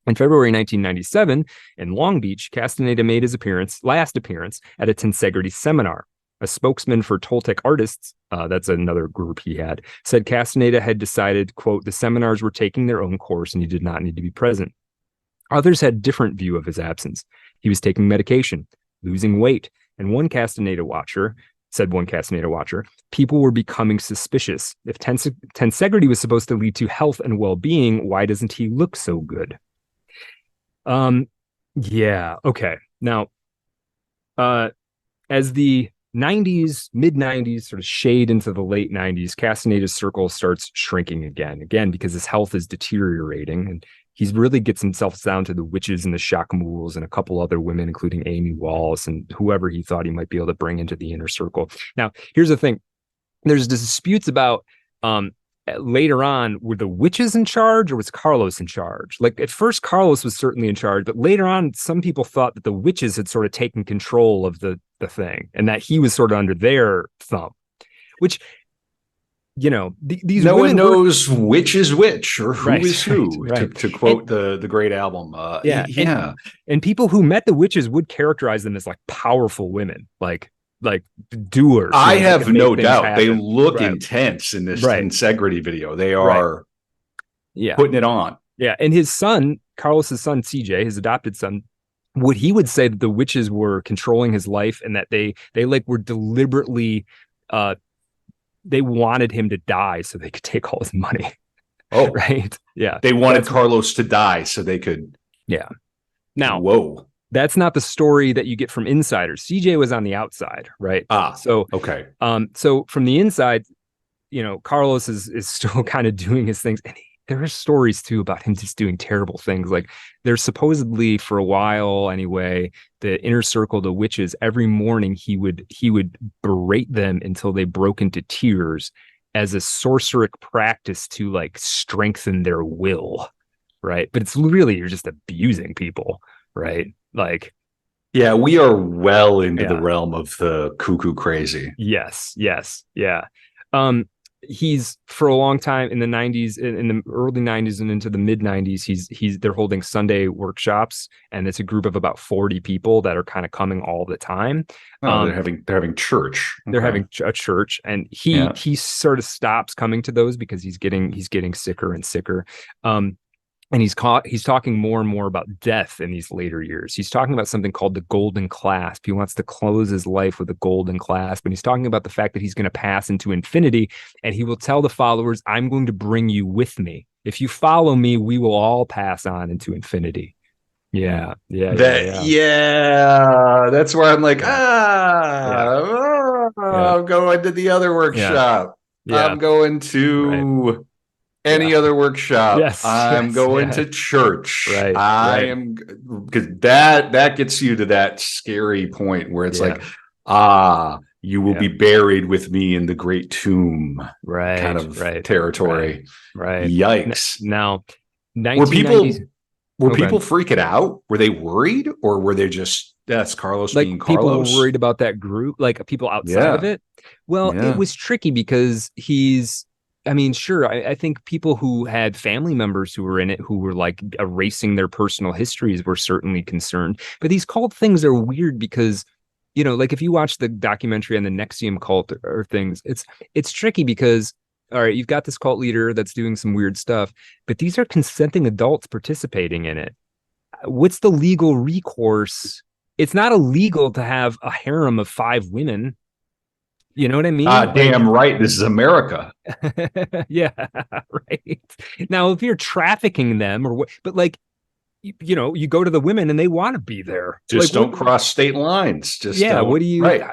In February 1997, in Long Beach, Castaneda made his last appearance at a tensegrity seminar. A spokesman for Toltec artists, that's another group he had, said Castaneda had decided, quote, the seminars were taking their own course and he did not need to be present. Others had a different view of his absence. He was taking medication, losing weight, and one Castaneda watcher, people were becoming suspicious. If tensegrity was supposed to lead to health and well-being, why doesn't he look so good? Yeah, okay. Now, as the mid-90s sort of shade into the late 90s, Castaneda's circle starts shrinking again, because his health is deteriorating, and he really gets himself down to the witches and the Shakamuls and a couple other women, including Amy Wallace and whoever he thought he might be able to bring into the inner circle. Now, here's the thing. There's disputes about later on, were the witches in charge or was Carlos in charge? Like at first, Carlos was certainly in charge, but later on, some people thought that the witches had sort of taken control of the thing and that he was sort of under their thumb, which, you know, these no one knows which is which or who is who, right. To quote the great album. And people who met the witches would characterize them as like powerful women, like doers. I have no doubt they look intense in this tensegrity video. They are putting it on. Yeah. And his son, Carlos's son CJ, his adopted son, he would say that the witches were controlling his life, and that they like were deliberately they wanted him to die so they could take all his money. Oh, right. Yeah. They wanted Carlos to die so they could. Yeah. Now, whoa. That's not the story that you get from insiders. CJ was on the outside, right? So okay. So from the inside, Carlos is still kind of doing his things, and there are stories too about him just doing terrible things. Like, there's supposedly, for a while anyway, the inner circle, the witches, every morning he would berate them until they broke into tears as a sorceric practice to like strengthen their will, right? But it's really, you're just abusing people, right? Like, yeah, we are well into the realm of the cuckoo crazy. Yes. Yeah. He's, for a long time in the 90s, in the early 90s and into the mid 90s, they're holding Sunday workshops, and it's a group of about 40 people that are kind of coming all the time. They're having church. They're having a church, and he sort of stops coming to those because he's getting sicker and sicker. And he's talking more and more about death in these later years. He's talking about something called the golden clasp. He wants to close his life with a golden clasp. And he's talking about the fact that he's going to pass into infinity. And he will tell the followers, I'm going to bring you with me. If you follow me, we will all pass on into infinity. Yeah. That's where I'm like, I'm going to the other workshop. Yeah. I'm going to... any other workshop. I'm going to church. Right. I am, because that gets you to that scary point where it's like, you will be buried with me in the great tomb. Right. Kind of territory. Right. Yikes. Now, were people freaking out? Were they worried, or were they just, that's Carlos being Carlos? People were worried about that group, like people outside of it. Well, it was tricky because I think people who had family members who were in it, who were like erasing their personal histories, were certainly concerned. But these cult things are weird because, like if you watch the documentary on the Nexium cult or things, it's tricky because, all right, you've got this cult leader that's doing some weird stuff, but these are consenting adults participating in it. What's the legal recourse? It's not illegal to have a harem of 5 women. You know what I mean? Damn right. This is America. Yeah, right. Now, if you're trafficking them but like, you go to the women and they want to be there. Just don't cross state lines. Just what do you? Right.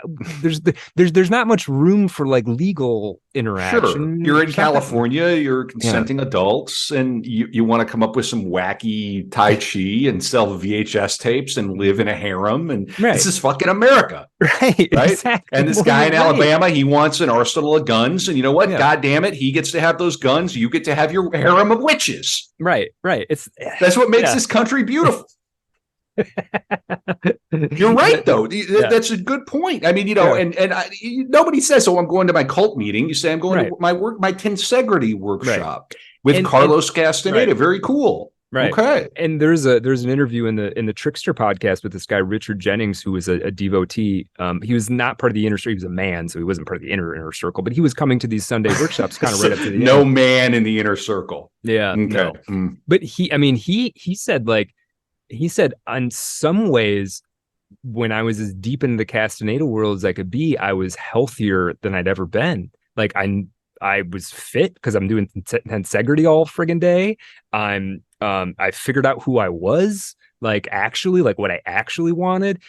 There's not much room for like legal interaction. Sure. You're in California. You're consenting adults, and you want to come up with some wacky Tai Chi and sell VHS tapes and live in a harem. And this is fucking America, right? Exactly. And this guy in Alabama, he wants an arsenal of guns, and you know what? God damn it, he gets to have those guns. You get to have your harem of witches. Right. That's what makes this country beautiful. You're right, though. That's a good point. I mean, nobody says, "Oh, I'm going to my cult meeting." You say, "I'm going to my tensegrity workshop with Carlos Castaneda." Very cool. Right. Okay. And there's an interview in the Trickster podcast with this guy Richard Jennings, who was a devotee. He was not part of the inner circle. He was a man, so he wasn't part of the inner circle. But he was coming to these Sunday workshops, kind of right up to the no end. Man in the inner circle. Yeah. Okay. No. But he said on some ways, when I was as deep into the Castaneda world as I could be, I was healthier than I'd ever been. Like I was fit because I'm doing tensegrity all friggin' day. I figured out who I was, like actually, like what I actually wanted.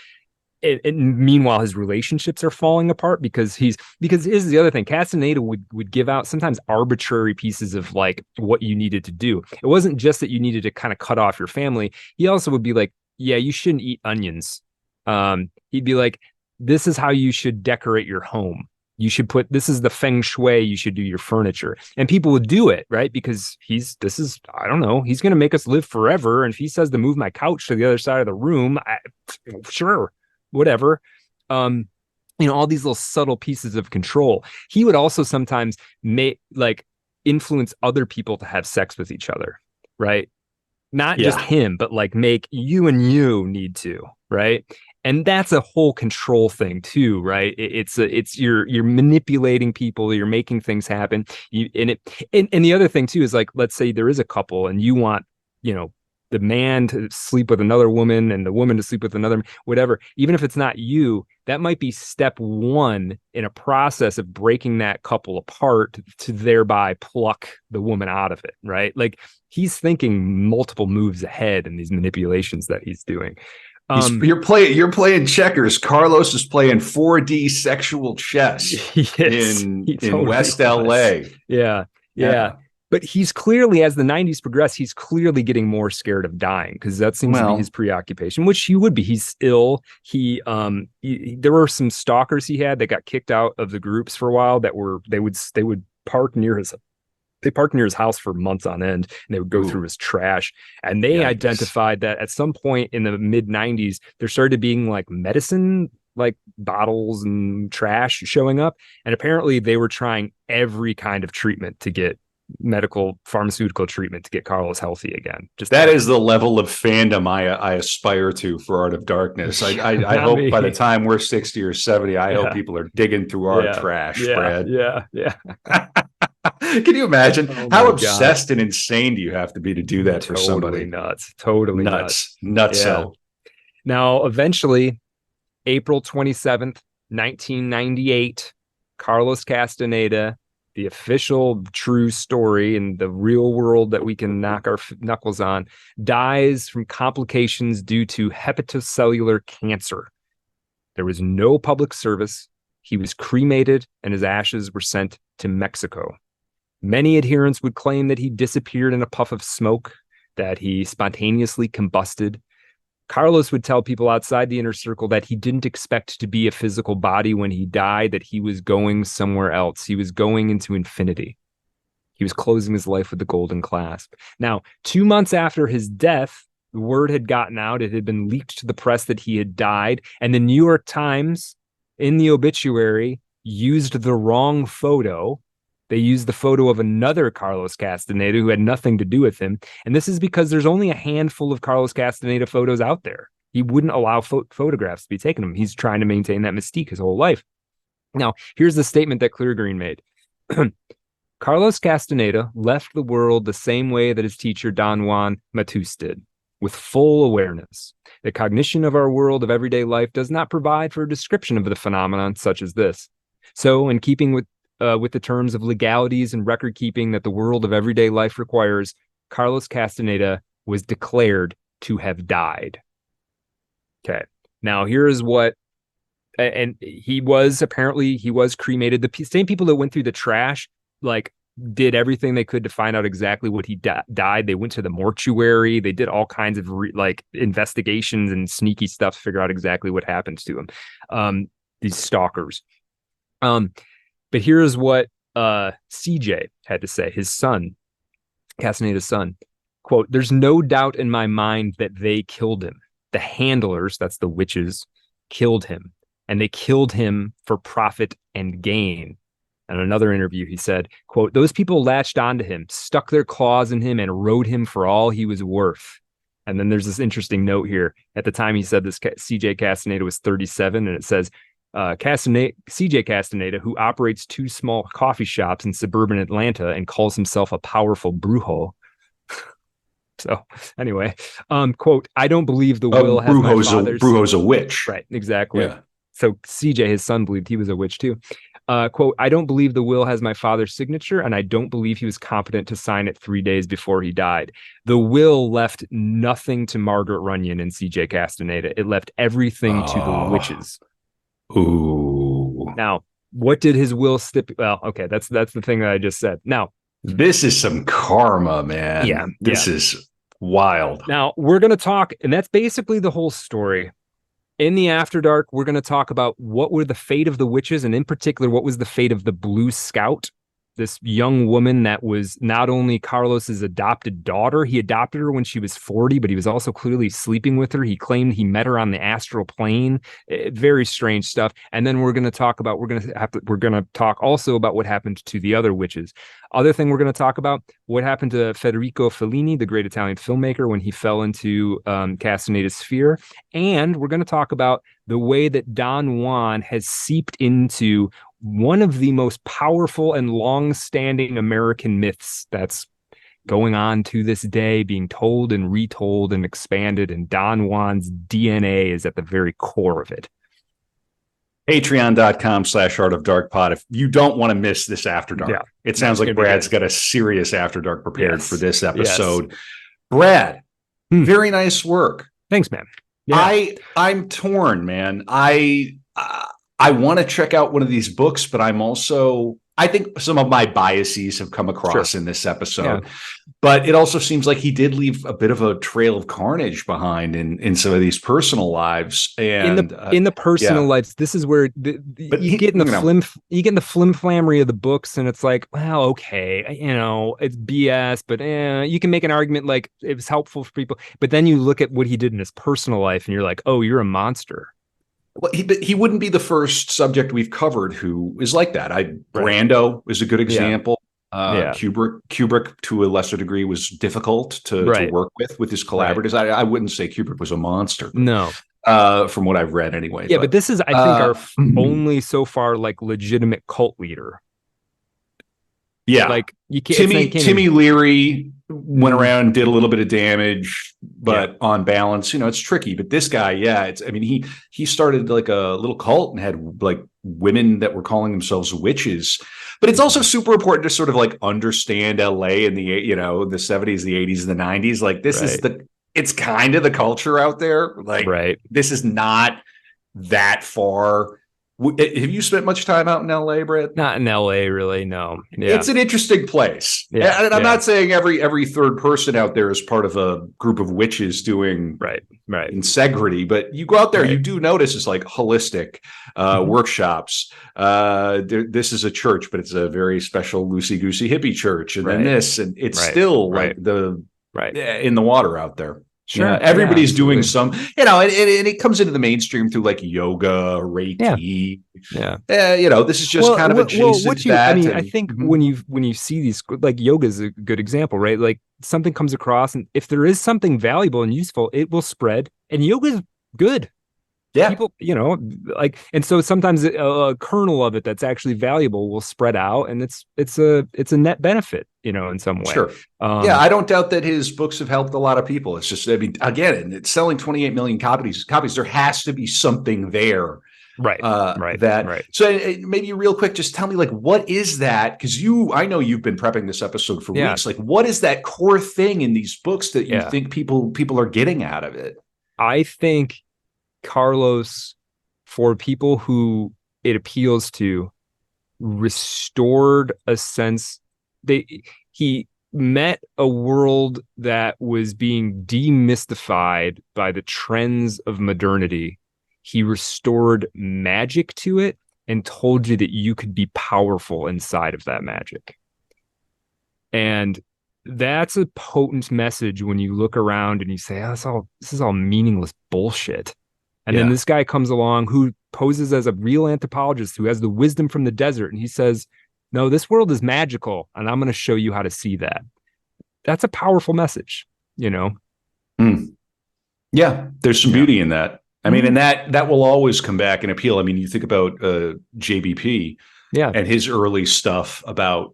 And meanwhile, his relationships are falling apart because here's the other thing. Castaneda would give out sometimes arbitrary pieces of like what you needed to do. It wasn't just that you needed to kind of cut off your family. He also would be like, yeah, you shouldn't eat onions. He'd be like, this is how you should decorate your home. You should this is the feng shui you should do your furniture. And people would do it, right? Because I don't know, he's going to make us live forever. And if he says to move my couch to the other side of the room, sure, whatever. All these little subtle pieces of control. He would also sometimes influence other people to have sex with each other, right? Not just him, but like make you and you need to, right? And that's a whole control thing too, right? You're manipulating people, you're making things happen. And the other thing too is like, let's say there is a couple and you want, the man to sleep with another woman and the woman to sleep with another, whatever, even if it's not you, that might be step one in a process of breaking that couple apart to thereby pluck the woman out of it, right? Like he's thinking multiple moves ahead in these manipulations that he's doing. You're playing checkers. Carlos is playing 4D sexual chess in totally West LA. Yeah. But he's clearly, as the 90s progress, he's clearly getting more scared of dying because that seems to be his preoccupation, which he would be. He's ill. There were some stalkers he had that got kicked out of the groups for a while that they would park near his. They parked near his house for months on end, and they would go through his trash. And they identified that at some point in the mid 90s, there started being like medicine, like bottles and trash showing up. And apparently they were trying every kind of treatment to get pharmaceutical treatment to get Carlos healthy again. Just that is the level of fandom I aspire to for Art of Darkness. I hope by the time we're 60 or 70, I hope people are digging through our trash, Brad. Yeah. Can you imagine how obsessed and insane do you have to be to do that for somebody? Totally nuts. Nutso. Now, eventually, April 27th, 1998, Carlos Castaneda, the official true story in the real world that we can knock our knuckles on, dies from complications due to hepatocellular cancer. There was no public service. He was cremated and his ashes were sent to Mexico. Many adherents would claim that he disappeared in a puff of smoke, that he spontaneously combusted. Carlos would tell people outside the inner circle that he didn't expect to be a physical body when he died, that he was going somewhere else. He was going into infinity. He was closing his life with the golden clasp. Now, 2 months after his death, the word had gotten out. It had been leaked to the press that he had died. And the New York Times, in the obituary, used the wrong photo. They used the photo of another Carlos Castaneda who had nothing to do with him. And this is because there's only a handful of Carlos Castaneda photos out there. He wouldn't allow photographs to be taken of him. He's trying to maintain that mystique his whole life. Now, here's the statement that Clear Green made. Carlos Castaneda left the world the same way that his teacher Don Juan Matus did, with full awareness. The cognition of our world of everyday life does not provide for a description of the phenomenon such as this. So, in keeping with the terms of legalities and record keeping that the world of everyday life requires, Carlos Castaneda was declared to have died. Okay. Now, here is what, and he was cremated. The same people that went through the trash, like, did everything they could to find out exactly what he died. They went to the mortuary. They did all kinds of investigations and sneaky stuff to figure out exactly what happened to him. These stalkers. But here's what CJ had to say, his son, Castaneda's son. Quote, "There's no doubt in my mind that they killed him. The handlers, that's the witches, killed him. And they killed him for profit and gain." In another interview, he said, quote, "Those people latched onto him, stuck their claws in him, and rode him for all he was worth." And then there's this interesting note here. At the time he said this, CJ Castaneda was 37, and it says, CJ Castaneda, who operates 2 small coffee shops in suburban Atlanta and calls himself a powerful brujo. So anyway, quote, "I don't believe the will has my father's..." Brujo's a witch. Right, exactly. Yeah. So CJ, his son, believed he was a witch too. Quote, "I don't believe the will has my father's signature, and I don't believe he was competent to sign it 3 days before he died. The will left nothing to Margaret Runyon and CJ Castaneda. It left everything to the witches." Ooh. Now, what did his will stipulate? Well, okay, that's the thing that I just said. Now, this is some karma, man. Yeah. This is wild. Now, we're going to talk, and that's basically the whole story. In the After Dark, we're going to talk about what were the fate of the witches, and in particular, what was the fate of the Blue Scout, this young woman that was not only Carlos's adopted daughter. He adopted her when she was 40, but he was also clearly sleeping with her. He claimed he met her on the astral plane. Very strange stuff. And then we're going to talk also about what happened to the other witches. Other thing we're going to talk about, what happened to Federico Fellini, the great Italian filmmaker, when he fell into Castaneda's sphere. And we're going to talk about the way that Don Juan has seeped into one of the most powerful and long-standing American myths that's going on to this day, being told and retold and expanded, and Don Juan's DNA is at the very core of it. Patreon.com/Art of Dark Pod. If you don't want to miss this After Dark, it sounds like Brad's got a serious After Dark prepared for this episode. Brad, very nice work. Thanks, man. I'm torn, man. I want to check out one of these books, but I think some of my biases have come across in this episode, but it also seems like he did leave a bit of a trail of carnage behind in some of these personal lives. And in the personal lives, this is where you get in the flimflammery of the books, and it's like, well, okay, it's BS, but you can make an argument like it was helpful for people. But then you look at what he did in his personal life, and you're like, oh, you're a monster. Well, he wouldn't be the first subject we've covered who is like that. Brando is a good example. Kubrick, to a lesser degree, was difficult to work with his collaborators. I wouldn't say Kubrick was a monster. No. From what I've read anyway. Yeah, but this is, I think, our only so far like legitimate cult leader. Yeah. Like you can't Timmy Leary went around and did a little bit of damage, but on balance, it's tricky. But this guy, he started like a little cult and had like women that were calling themselves witches. But it's also super important to sort of like understand LA in the the 70s, the 80s, and the 90s. Like this is it's kind of the culture out there. Like this is not that far. Have you spent much time out in LA, Brett? Not in LA, really. No. Yeah. It's an interesting place. Yeah. And I'm not saying every third person out there is part of a group of witches doing integrity, but you go out there, you do notice it's like holistic workshops. This is a church, but it's a very special loosey-goosey hippie church. And then this, and it's still like in the water out there. Sure. Yeah, everybody's doing some, and it comes into the mainstream through like yoga, Reiki. This is just kind of adjacent to that. I think when you see these, like yoga is a good example, right? Like something comes across, and if there is something valuable and useful, it will spread. And yoga is good. Yeah. People, and so sometimes a kernel of it that's actually valuable will spread out, and it's a net benefit, in some way. Sure. I don't doubt that his books have helped a lot of people. It's just, again, it's selling 28 million copies. There has to be something there. Right. So maybe real quick, just tell me, like, what is that? Because I know you've been prepping this episode for weeks. Like, what is that core thing in these books that you think people are getting out of it? I think Carlos, for people who it appeals to, restored a sense. He met a world that was being demystified by the trends of modernity. He restored magic to it and told you that you could be powerful inside of that magic. And that's a potent message when you look around and you say, this is all meaningless bullshit. And then this guy comes along who poses as a real anthropologist who has the wisdom from the desert. And he says, no, this world is magical, and I'm going to show you how to see that. That's a powerful message, Yeah, there's some beauty in that. I mean, and that will always come back and appeal. I mean, you think about JBP and his early stuff about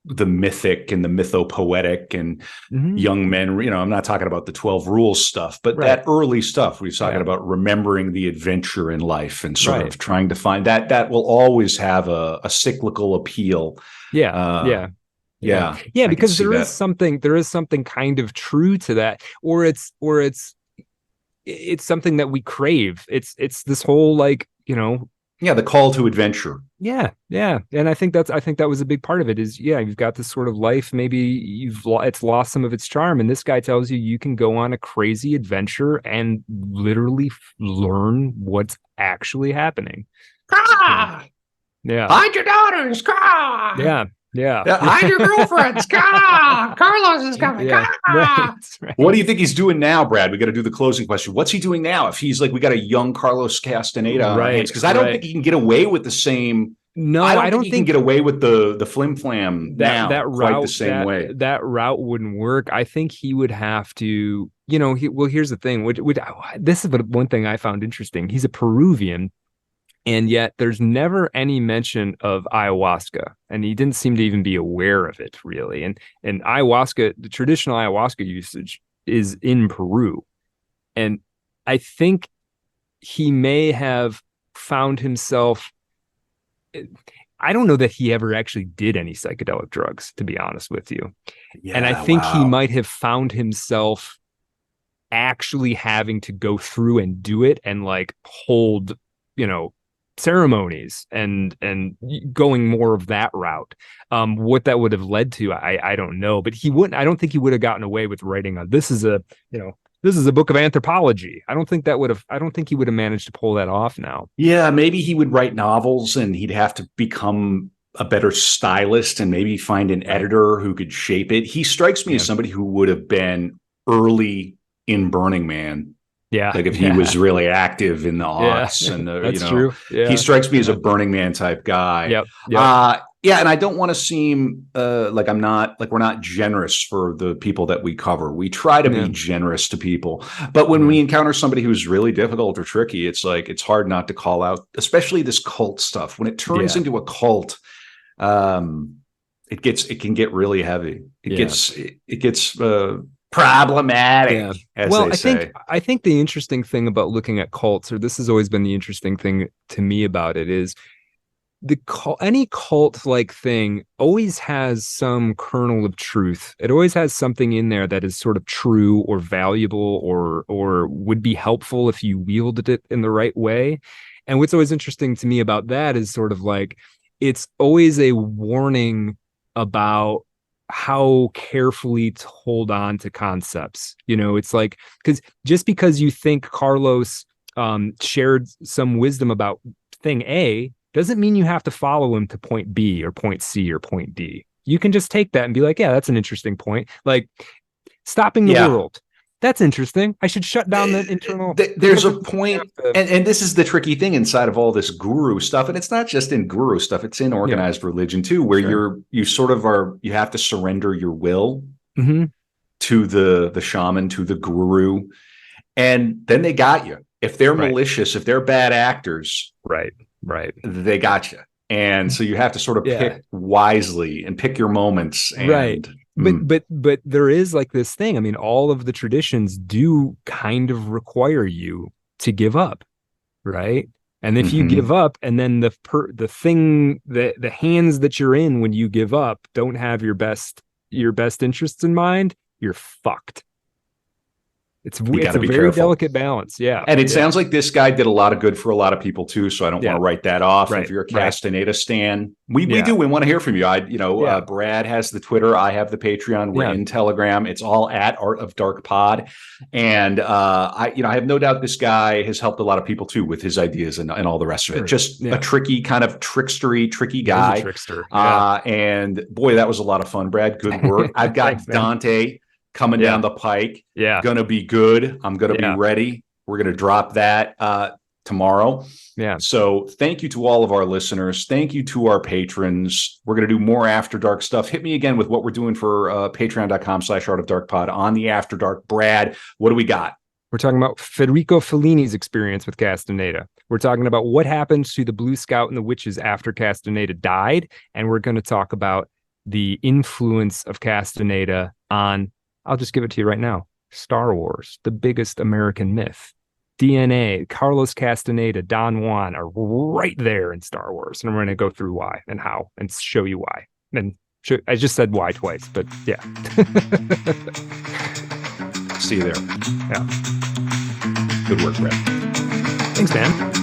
the mythic and the mythopoetic and young men, I'm not talking about the 12 rules stuff, but that early stuff we're talking about remembering the adventure in life and sort of trying to find that will always have a cyclical appeal. Because there is something kind of true to that, or it's something that we crave. It's this whole the call to adventure. Yeah. And I think that was a big part of it is, you've got this sort of life, maybe it's lost some of its charm. And this guy tells you can go on a crazy adventure and literally learn what's actually happening. Hide your daughters. Hide your girlfriends. Carlos is coming. Right. What do you think he's doing now, Brad? We got to do the closing question. What's he doing now? If he's like, we got a young Carlos Castaneda on our hands, because I don't think he can get away with the same. No, I don't think he can get away with the flim flam now that quite route, the same way. That route wouldn't work. I think he would have to, here's the thing. This is one thing I found interesting. He's a Peruvian, And yet there's never any mention of ayahuasca. And he didn't seem to even be aware of it, really. And ayahuasca, the traditional ayahuasca usage is in Peru. And I think he may have found himself, I don't know that he ever actually did any psychedelic drugs, to be honest with you. Yeah, and I think he might have found himself actually having to go through and do it and like hold, ceremonies and going more of that route. What that would have led to, I don't know, but I don't think he would have gotten away with writing on this is a book of anthropology. I don't think he would have managed to pull that off now. Yeah, maybe he would write novels and he'd have to become a better stylist and maybe find an editor who could shape it. He strikes me as somebody who would have been early in Burning Man. Yeah. Like if he was really active in the aughts and that's true. Yeah. He strikes me as a Burning Man type guy. Yep. Yeah, and I don't want to seem like we're not generous for the people that we cover. We try to be generous to people. But when we encounter somebody who's really difficult or tricky, it's like it's hard not to call out, especially this cult stuff. When it turns into a cult, it can get really heavy. It gets problematic. Well, I think the interesting thing about looking at cults, or this has always been the interesting thing to me about it, is any cult like thing always has some kernel of truth. It always has something in there that is sort of true or valuable or would be helpful if you wielded it in the right way. And what's always interesting to me about that is sort of like it's always a warning about how carefully to hold on to concepts. It's like, because you think Carlos shared some wisdom about thing A doesn't mean you have to follow him to point B or point C or point D. You can just take that and be like, yeah, that's an interesting point. Like stopping the world. That's interesting. I should shut down the internal. There's a point, and this is the tricky thing inside of all this guru stuff, and it's not just in guru stuff; it's in organized religion too, where you have to surrender your will to the shaman, to the guru, and then they got you. If they're malicious, if they're bad actors, right, they got you, and so you have to sort of pick wisely and pick your moments, and, right. But there is like this thing. I mean, all of the traditions do kind of require you to give up, right? And if you give up, and then the hands that you're in when you give up don't have your best interests in mind, you're fucked. It's a very careful. Delicate balance. Yeah. And it sounds like this guy did a lot of good for a lot of people too. So I don't want to write that off. Right. If you're a Castaneda stan, we do. We want to hear from you. Brad has the Twitter. I have the Patreon. We're in Telegram. It's all at Art of Dark Pod. And I have no doubt this guy has helped a lot of people too with his ideas and all the rest of it. Just a tricky kind of tricky guy. Trickster. And boy, that was a lot of fun, Brad. Good work. I've got Thanks, Dante coming down the pike. Gonna be good. I'm gonna be ready. We're gonna drop that tomorrow. So thank you to all of our listeners. Thank you to our patrons. We're gonna do more After Dark stuff. Hit me again with what we're doing for patreon.com/artofdarkpod on the After Dark. Brad, what do we got? We're talking about Federico Fellini's experience with Castaneda. We're talking about what happened to the Blue Scout and the Witches after Castaneda died. And we're going to talk about the influence of Castaneda on, I'll just give it to you right now, Star Wars, the biggest American myth. DNA, Carlos Castaneda, Don Juan are right there in Star Wars. And I'm going to go through why and how and show you why. And I just said why twice, but yeah. See you there. Yeah. Good work, Brett. Thanks, man.